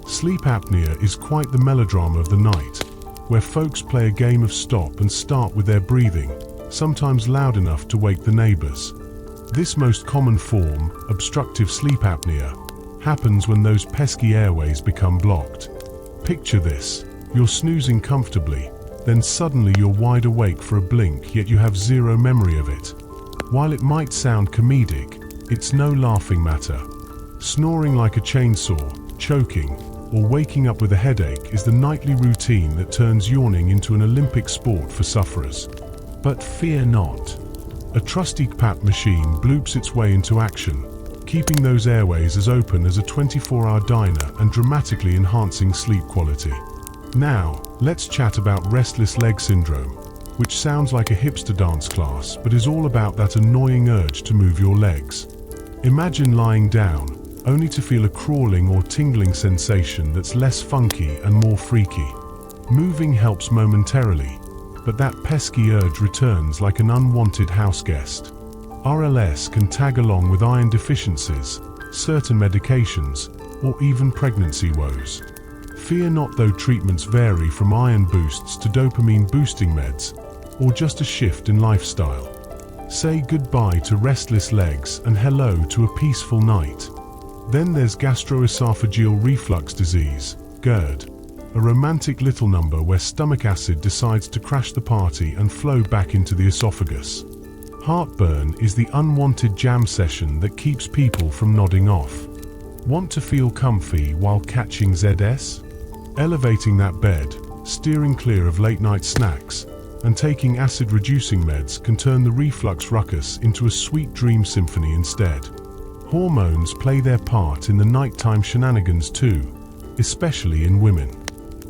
Sleep apnea is quite the melodrama of the night, where folks play a game of stop and start with their breathing, sometimes loud enough to wake the neighbors. This most common form, obstructive sleep apnea, happens when those pesky airways become blocked. Picture this: you're snoozing comfortably, then suddenly you're wide awake for a blink, yet you have zero memory of it. While it might sound comedic, it's no laughing matter. Snoring like a chainsaw, choking, or waking up with a headache is the nightly routine that turns yawning into an Olympic sport for sufferers. But fear not. A trusty CPAP machine bloops its way into action, keeping those airways as open as a 24-hour diner and dramatically enhancing sleep quality. Now, let's chat about restless leg syndrome, which sounds like a hipster dance class but is all about that annoying urge to move your legs. Imagine lying down, only to feel a crawling or tingling sensation that's less funky and more freaky. Moving helps momentarily, but that pesky urge returns like an unwanted house guest. RLS can tag along with iron deficiencies, certain medications, or even pregnancy woes. Fear not, though treatments vary from iron boosts to dopamine-boosting meds, or just a shift in lifestyle. Say goodbye to restless legs and hello to a peaceful night. Then there's gastroesophageal reflux disease, GERD, a romantic little number where stomach acid decides to crash the party and flow back into the esophagus. Heartburn is the unwanted jam session that keeps people from nodding off. Want to feel comfy while catching ZS? Elevating that bed, steering clear of late-night snacks, and taking acid-reducing meds can turn the reflux ruckus into a sweet dream symphony instead. Hormones play their part in the nighttime shenanigans too, especially in women.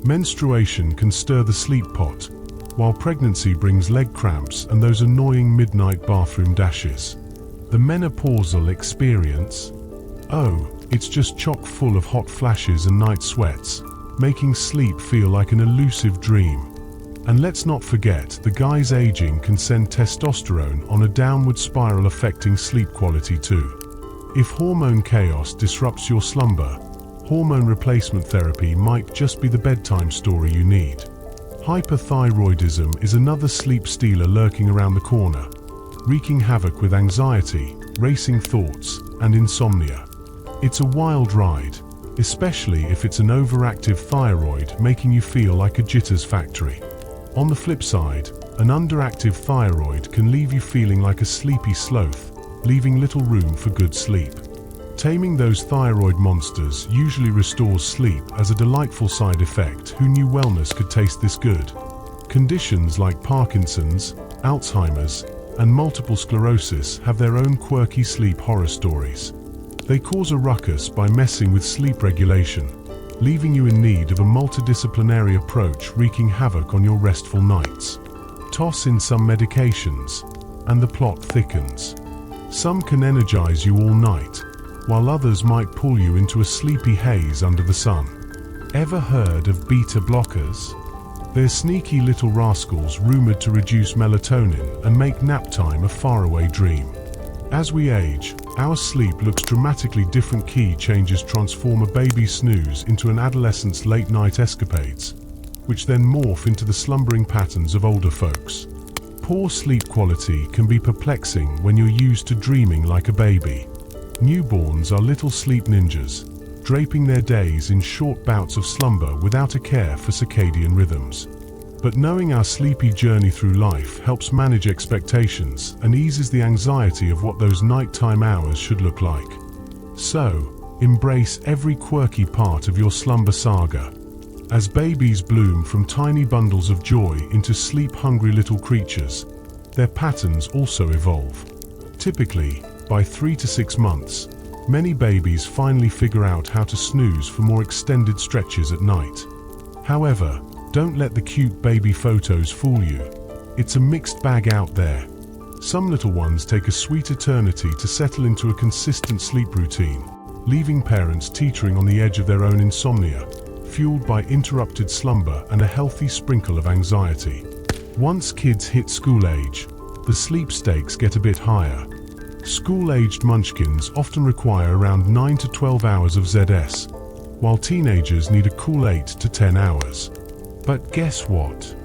Menstruation can stir the sleep pot, while pregnancy brings leg cramps and those annoying midnight bathroom dashes. The menopausal experience? Oh, it's just chock full of hot flashes and night sweats, making sleep feel like an elusive dream. And let's not forget, the guy's aging can send testosterone on a downward spiral, affecting sleep quality too. If hormone chaos disrupts your slumber, hormone replacement therapy might just be the bedtime story you need. Hyperthyroidism is another sleep stealer lurking around the corner, wreaking havoc with anxiety, racing thoughts, and insomnia. It's a wild ride, especially if it's an overactive thyroid making you feel like a jitters factory. On the flip side, an underactive thyroid can leave you feeling like a sleepy sloth, leaving little room for good sleep. Taming those thyroid monsters usually restores sleep as a delightful side effect. Who knew wellness could taste this good? Conditions like Parkinson's, Alzheimer's, and multiple sclerosis have their own quirky sleep horror stories. They cause a ruckus by messing with sleep regulation, leaving you in need of a multidisciplinary approach, wreaking havoc on your restful nights. Toss in some medications, and the plot thickens. Some can energize you all night, while others might pull you into a sleepy haze under the sun. Ever heard of beta blockers? They're sneaky little rascals rumored to reduce melatonin and make nap time a faraway dream. As we age, our sleep looks dramatically different. Key changes transform a baby's snooze into an adolescent's late-night escapades, which then morph into the slumbering patterns of older folks. Poor sleep quality can be perplexing when you're used to dreaming like a baby. Newborns are little sleep ninjas, draping their days in short bouts of slumber without a care for circadian rhythms. But knowing our sleepy journey through life helps manage expectations and eases the anxiety of what those nighttime hours should look like. So, embrace every quirky part of your slumber saga. As babies bloom from tiny bundles of joy into sleep-hungry little creatures, their patterns also evolve. Typically, by 3 to 6 months, many babies finally figure out how to snooze for more extended stretches at night. However, don't let the cute baby photos fool you. It's a mixed bag out there. Some little ones take a sweet eternity to settle into a consistent sleep routine, leaving parents teetering on the edge of their own insomnia, fueled by interrupted slumber and a healthy sprinkle of anxiety. Once kids hit school age, the sleep stakes get a bit higher. School-aged munchkins often require around 9 to 12 hours of ZS, while teenagers need a cool 8 to 10 hours. But guess what?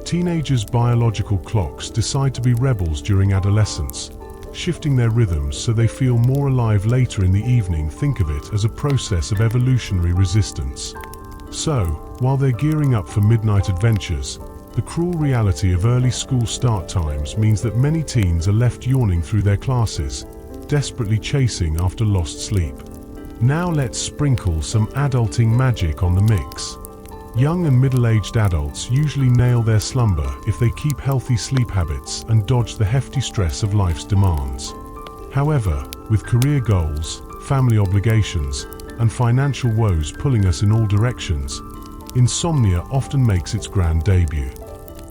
Teenagers' biological clocks decide to be rebels during adolescence, shifting their rhythms so they feel more alive later in the evening. Think of it as a process of evolutionary resistance. So, while they're gearing up for midnight adventures, the cruel reality of early school start times means that many teens are left yawning through their classes, desperately chasing after lost sleep. Now let's sprinkle some adulting magic on the mix. Young and middle-aged adults usually nail their slumber if they keep healthy sleep habits and dodge the hefty stress of life's demands. However, with career goals, family obligations, and financial woes pulling us in all directions, insomnia often makes its grand debut.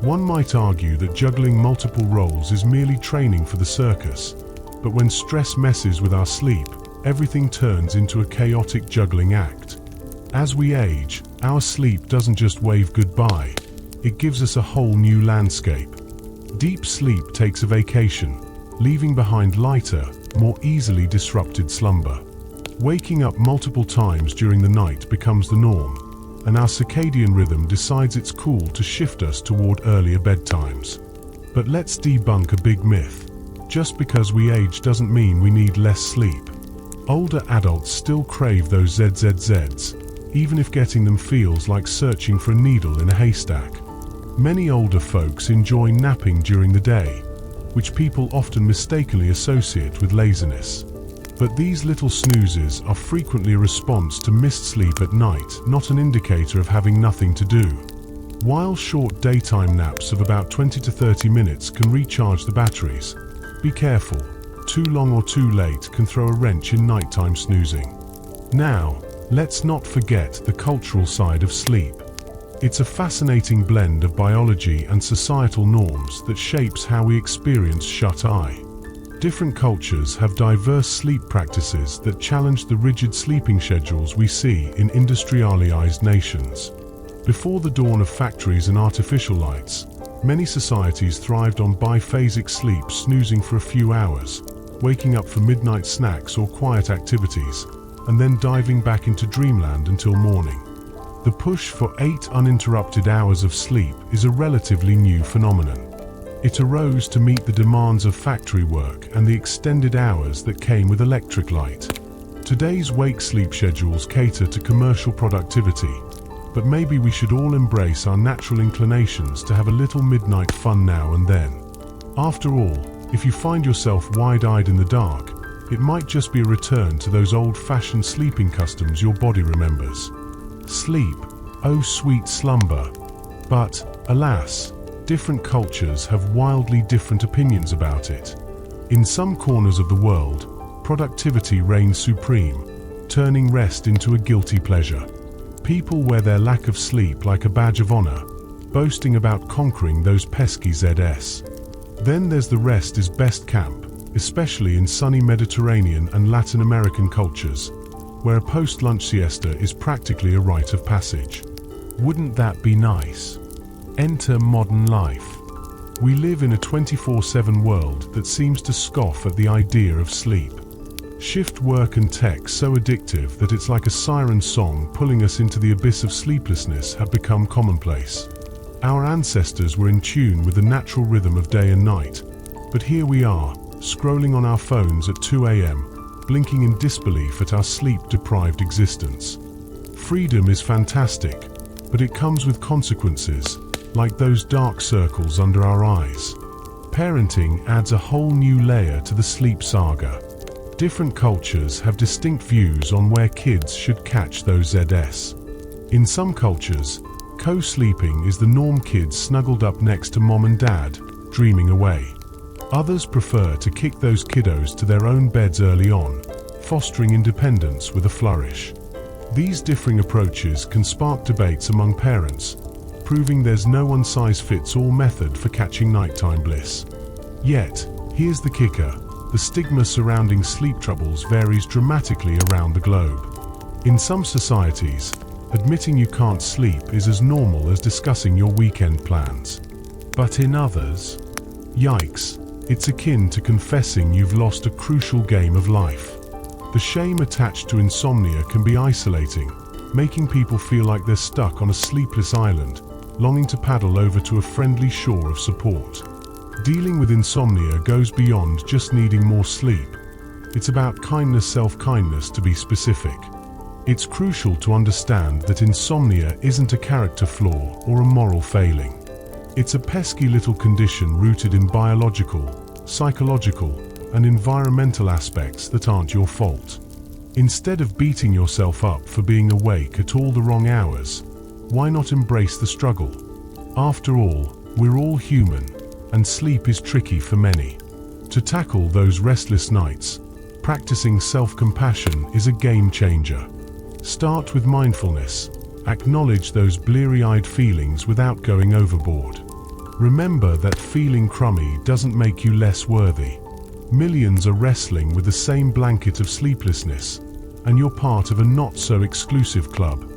One might argue that juggling multiple roles is merely training for the circus, but when stress messes with our sleep, everything turns into a chaotic juggling act. As we age, our sleep doesn't just wave goodbye, it gives us a whole new landscape. Deep sleep takes a vacation, leaving behind lighter, more easily disrupted slumber. Waking up multiple times during the night becomes the norm, and our circadian rhythm decides it's cool to shift us toward earlier bedtimes. But let's debunk a big myth. Just because we age doesn't mean we need less sleep. Older adults still crave those ZZZs, even if getting them feels like searching for a needle in a haystack. Many older folks enjoy napping during the day, which people often mistakenly associate with laziness. But these little snoozes are frequently a response to missed sleep at night, not an indicator of having nothing to do. While short daytime naps of about 20 to 30 minutes can recharge the batteries, be careful. Too long or too late can throw a wrench in nighttime snoozing. Now, let's not forget the cultural side of sleep. It's a fascinating blend of biology and societal norms that shapes how we experience shut-eye. Different cultures have diverse sleep practices that challenge the rigid sleeping schedules we see in industrialized nations. Before the dawn of factories and artificial lights, many societies thrived on biphasic sleep, snoozing for a few hours, waking up for midnight snacks or quiet activities, and then diving back into dreamland until morning. The push for 8 uninterrupted hours of sleep is a relatively new phenomenon. It arose to meet the demands of factory work and the extended hours that came with electric light. Today's wake-sleep schedules cater to commercial productivity, but maybe we should all embrace our natural inclinations to have a little midnight fun now and then. After all, if you find yourself wide-eyed in the dark, it might just be a return to those old-fashioned sleeping customs your body remembers. Sleep, oh sweet slumber. But, alas, different cultures have wildly different opinions about it. In some corners of the world, productivity reigns supreme, turning rest into a guilty pleasure. People wear their lack of sleep like a badge of honor, boasting about conquering those pesky ZS. Then there's the rest is best camp, especially in sunny Mediterranean and Latin American cultures, where a post-lunch siesta is practically a rite of passage. Wouldn't that be nice? Enter modern life. We live in a 24/7 world that seems to scoff at the idea of sleep. Shift work and tech so addictive that it's like a siren song pulling us into the abyss of sleeplessness have become commonplace. Our ancestors were in tune with the natural rhythm of day and night, but here we are, scrolling on our phones at 2 a.m., blinking in disbelief at our sleep-deprived existence. Freedom is fantastic, but it comes with consequences, like those dark circles under our eyes. Parenting adds a whole new layer to the sleep saga. Different cultures have distinct views on where kids should catch those Zs. In some cultures, co-sleeping is the norm, kids snuggled up next to mom and dad, dreaming away. Others prefer to kick those kiddos to their own beds early on, fostering independence with a flourish. These differing approaches can spark debates among parents, proving there's no one-size-fits-all method for catching nighttime bliss. Yet, here's the kicker. The stigma surrounding sleep troubles varies dramatically around the globe. In some societies, admitting you can't sleep is as normal as discussing your weekend plans. But in others, yikes, it's akin to confessing you've lost a crucial game of life. The shame attached to insomnia can be isolating, making people feel like they're stuck on a sleepless island, longing to paddle over to a friendly shore of support. Dealing with insomnia goes beyond just needing more sleep. It's about kindness, self-kindness to be specific. It's crucial to understand that insomnia isn't a character flaw or a moral failing. It's a pesky little condition rooted in biological, psychological, and environmental aspects that aren't your fault. Instead of beating yourself up for being awake at all the wrong hours, why not embrace the struggle? After all, we're all human, and sleep is tricky for many. To tackle those restless nights, practicing self-compassion is a game changer. Start with mindfulness. Acknowledge those bleary-eyed feelings without going overboard. Remember that feeling crummy doesn't make you less worthy. Millions are wrestling with the same blanket of sleeplessness, and you're part of a not-so-exclusive club.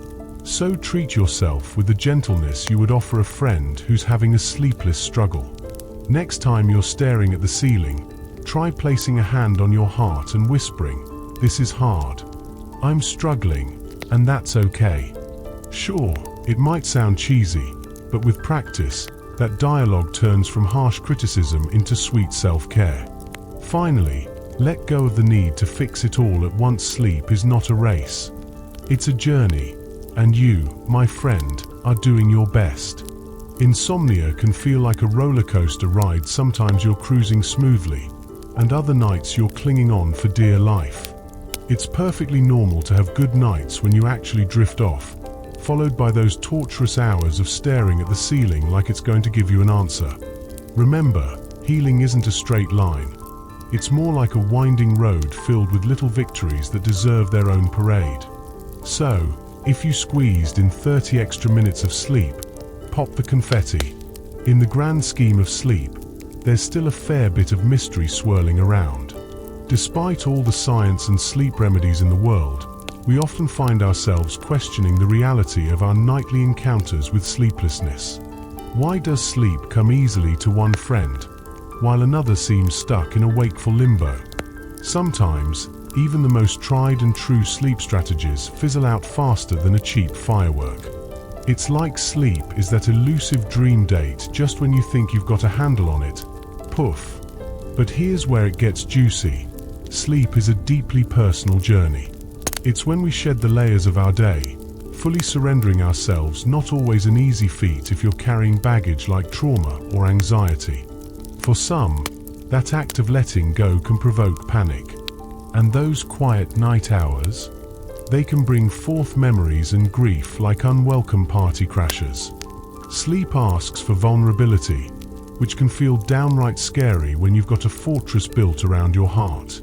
So treat yourself with the gentleness you would offer a friend who's having a sleepless struggle. Next time you're staring at the ceiling, try placing a hand on your heart and whispering, "This is hard. I'm struggling, and that's okay." Sure, it might sound cheesy, but with practice, that dialogue turns from harsh criticism into sweet self-care. Finally, let go of the need to fix it all at once. Sleep is not a race. It's a journey, and you, my friend, are doing your best. Insomnia can feel like a roller coaster ride. Sometimes you're cruising smoothly, and other nights you're clinging on for dear life. It's perfectly normal to have good nights when you actually drift off, followed by those torturous hours of staring at the ceiling like it's going to give you an answer. Remember, healing isn't a straight line. It's more like a winding road filled with little victories that deserve their own parade. So, if you squeezed in 30 extra minutes of sleep, pop the confetti. In the grand scheme of sleep, there's still a fair bit of mystery swirling around. Despite all the science and sleep remedies in the world, we often find ourselves questioning the reality of our nightly encounters with sleeplessness. Why does sleep come easily to one friend, while another seems stuck in a wakeful limbo? Sometimes, even the most tried and true sleep strategies fizzle out faster than a cheap firework. It's like sleep is that elusive dream date just when you think you've got a handle on it. Poof. But here's where it gets juicy. Sleep is a deeply personal journey. It's when we shed the layers of our day, fully surrendering ourselves. Not always an easy feat if you're carrying baggage like trauma or anxiety. For some, that act of letting go can provoke panic. And those quiet night hours, they can bring forth memories and grief like unwelcome party crashers. Sleep asks for vulnerability, which can feel downright scary when you've got a fortress built around your heart.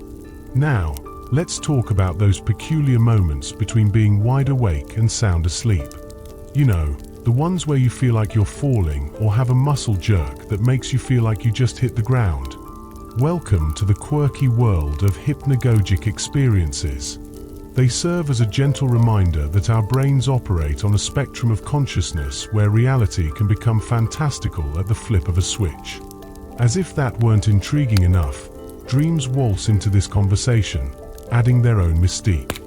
Now, let's talk about those peculiar moments between being wide awake and sound asleep. You know, the ones where you feel like you're falling or have a muscle jerk that makes you feel like you just hit the ground. Welcome to the quirky world of hypnagogic experiences. They serve as a gentle reminder that our brains operate on a spectrum of consciousness where reality can become fantastical at the flip of a switch. As if that weren't intriguing enough, dreams waltz into this conversation, adding their own mystique.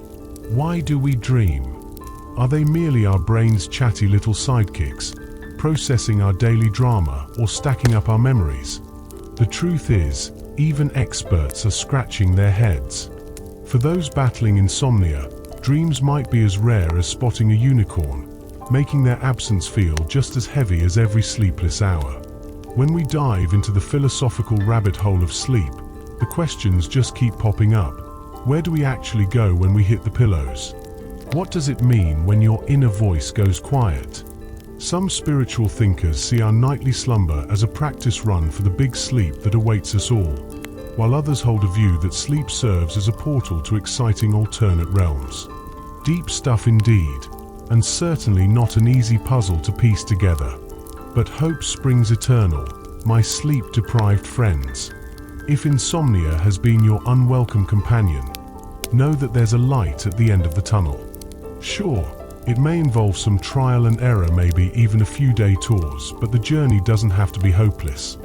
Why do we dream? Are they merely our brain's chatty little sidekicks, processing our daily drama or stacking up our memories? The truth is, even experts are scratching their heads. For those battling insomnia, dreams might be as rare as spotting a unicorn, making their absence feel just as heavy as every sleepless hour. When we dive into the philosophical rabbit hole of sleep, the questions just keep popping up. Where do we actually go when we hit the pillows? What does it mean when your inner voice goes quiet? Some spiritual thinkers see our nightly slumber as a practice run for the big sleep that awaits us all, while others hold a view that sleep serves as a portal to exciting alternate realms. Deep stuff indeed, and certainly not an easy puzzle to piece together. But hope springs eternal, my sleep-deprived friends. If insomnia has been your unwelcome companion, know that there's a light at the end of the tunnel. Sure, it may involve some trial and error, maybe even a few day tours, but the journey doesn't have to be hopeless.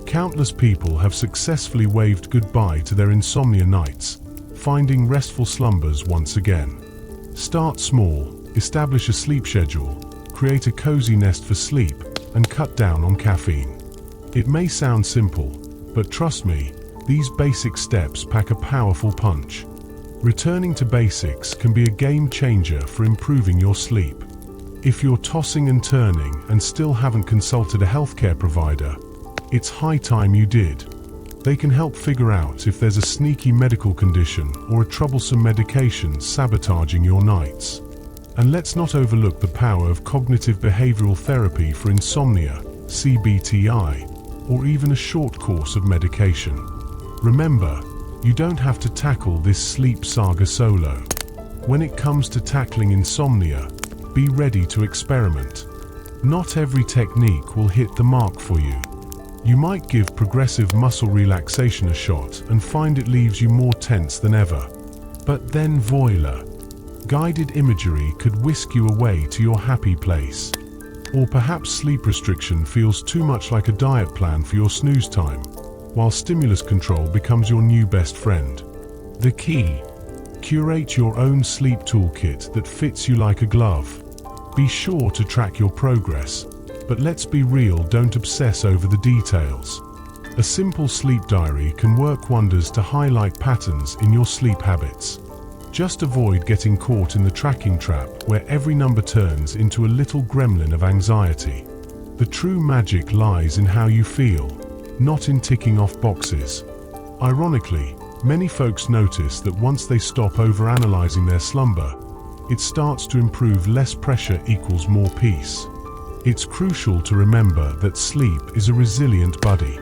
Countless people have successfully waved goodbye to their insomnia nights, finding restful slumbers once again. Start small, establish a sleep schedule, create a cozy nest for sleep, and cut down on caffeine. It may sound simple, but trust me, these basic steps pack a powerful punch. Returning to basics can be a game changer for improving your sleep. If you're tossing and turning and still haven't consulted a healthcare provider, it's high time you did. They can help figure out if there's a sneaky medical condition or a troublesome medication sabotaging your nights. And let's not overlook the power of cognitive behavioral therapy for insomnia, CBTI, or even a short course of medication. Remember, you don't have to tackle this sleep saga solo. When it comes to tackling insomnia, be ready to experiment. Not every technique will hit the mark for you. You might give progressive muscle relaxation a shot and find it leaves you more tense than ever. But then voila, guided imagery could whisk you away to your happy place. Or perhaps sleep restriction feels too much like a diet plan for your snooze time, while stimulus control becomes your new best friend. The key: curate your own sleep toolkit that fits you like a glove. Be sure to track your progress, but let's be real, don't obsess over the details. A simple sleep diary can work wonders to highlight patterns in your sleep habits. Just avoid getting caught in the tracking trap where every number turns into a little gremlin of anxiety. The true magic lies in how you feel, not in ticking off boxes. Ironically, many folks notice that once they stop overanalyzing their slumber, it starts to improve. Less pressure equals more peace. It's crucial to remember that sleep is a resilient buddy.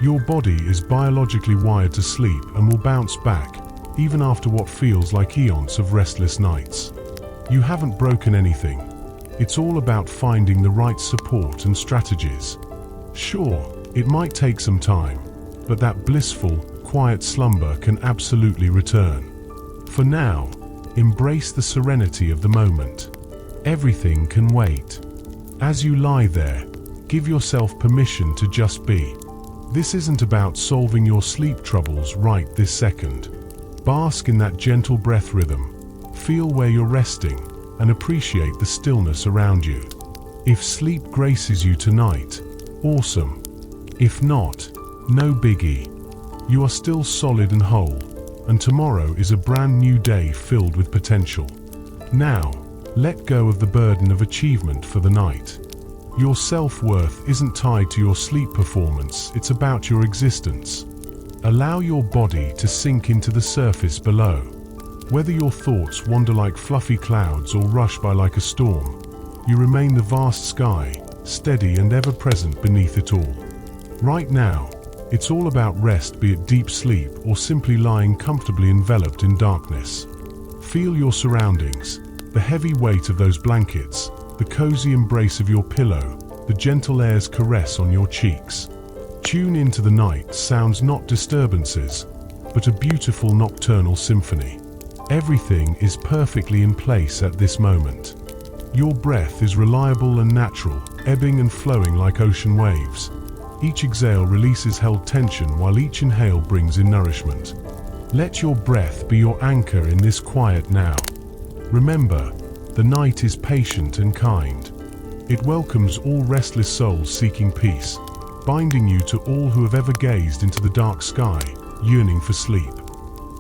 Your body is biologically wired to sleep and will bounce back, even after what feels like eons of restless nights. You haven't broken anything. It's all about finding the right support and strategies. Sure, it might take some time, but that blissful, quiet slumber can absolutely return. For now, embrace the serenity of the moment. Everything can wait. As you lie there, give yourself permission to just be. This isn't about solving your sleep troubles right this second. Bask in that gentle breath rhythm, feel where you're resting, and appreciate the stillness around you. If sleep graces you tonight, awesome. If not, no biggie. You are still solid and whole, and tomorrow is a brand new day filled with potential. Now, let go of the burden of achievement for the night. Your self-worth isn't tied to your sleep performance, it's about your existence. Allow your body to sink into the surface below. Whether your thoughts wander like fluffy clouds or rush by like a storm, you remain the vast sky, steady and ever-present beneath it all. Right now, it's all about rest, be it deep sleep or simply lying comfortably enveloped in darkness. Feel your surroundings, the heavy weight of those blankets, the cozy embrace of your pillow, the gentle air's caress on your cheeks. Tune into the night sounds, not disturbances, but a beautiful nocturnal symphony. Everything is perfectly in place at this moment. Your breath is reliable and natural, ebbing and flowing like ocean waves. Each exhale releases held tension while each inhale brings in nourishment. Let your breath be your anchor in this quiet now. Remember, the night is patient and kind. It welcomes all restless souls seeking peace, binding you to all who have ever gazed into the dark sky, yearning for sleep.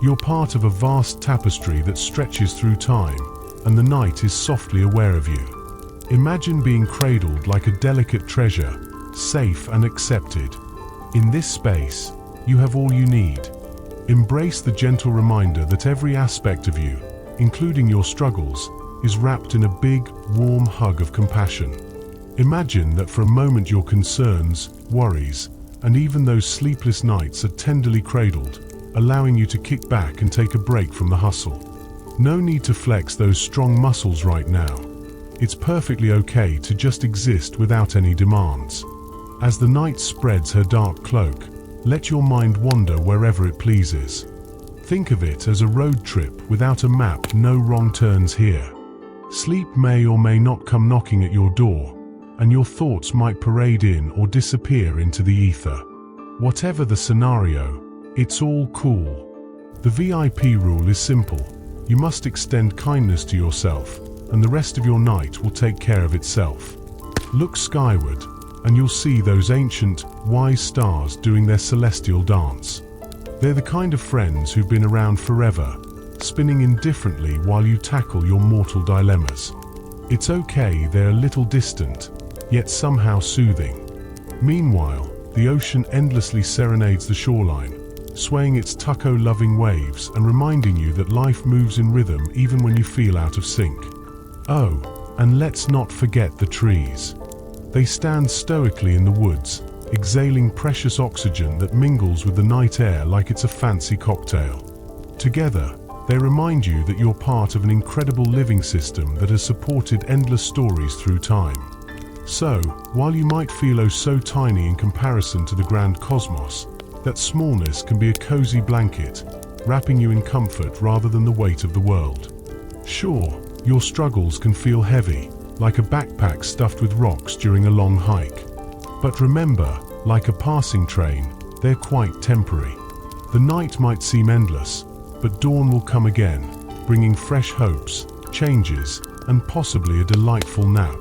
You're part of a vast tapestry that stretches through time, and the night is softly aware of you. Imagine being cradled like a delicate treasure, safe and accepted. In this space, you have all you need. Embrace the gentle reminder that every aspect of you, including your struggles, is wrapped in a big, warm hug of compassion. Imagine that for a moment your concerns, worries, and even those sleepless nights are tenderly cradled, allowing you to kick back and take a break from the hustle. No need to flex those strong muscles right now. It's perfectly okay to just exist without any demands. As the night spreads her dark cloak, let your mind wander wherever it pleases. Think of it as a road trip without a map, no wrong turns here. Sleep may or may not come knocking at your door, and your thoughts might parade in or disappear into the ether. Whatever the scenario, it's all cool. The VIP rule is simple. You must extend kindness to yourself, and the rest of your night will take care of itself. Look skyward, and you'll see those ancient, wise stars doing their celestial dance. They're the kind of friends who've been around forever, spinning indifferently while you tackle your mortal dilemmas. It's okay they're a little distant, yet somehow soothing. Meanwhile, the ocean endlessly serenades the shoreline, swaying its tucko-loving waves and reminding you that life moves in rhythm even when you feel out of sync. Oh, and let's not forget the trees. They stand stoically in the woods, exhaling precious oxygen that mingles with the night air like it's a fancy cocktail. Together, they remind you that you're part of an incredible living system that has supported endless stories through time. So, while you might feel oh so tiny in comparison to the grand cosmos, that smallness can be a cozy blanket, wrapping you in comfort rather than the weight of the world. Sure, your struggles can feel heavy, like a backpack stuffed with rocks during a long hike. But remember, like a passing train, they're quite temporary. The night might seem endless, but dawn will come again, bringing fresh hopes, changes, and possibly a delightful nap.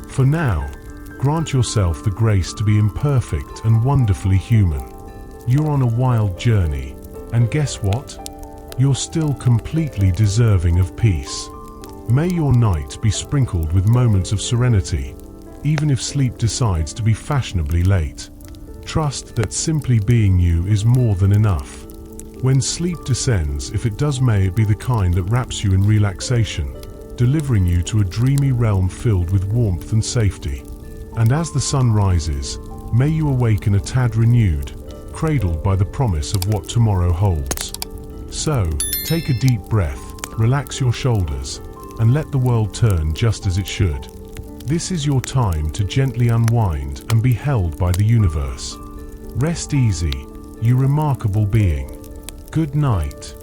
For now, grant yourself the grace to be imperfect and wonderfully human. You're on a wild journey, and guess what? You're still completely deserving of peace. May your night be sprinkled with moments of serenity, even if sleep decides to be fashionably late. Trust that simply being you is more than enough. When sleep descends, if it does, may it be the kind that wraps you in relaxation, delivering you to a dreamy realm filled with warmth and safety. And as the sun rises, may you awaken a tad renewed, cradled by the promise of what tomorrow holds. So, take a deep breath, relax your shoulders, and let the world turn just as it should. This is your time to gently unwind and be held by the universe. Rest easy, you remarkable being. Good night.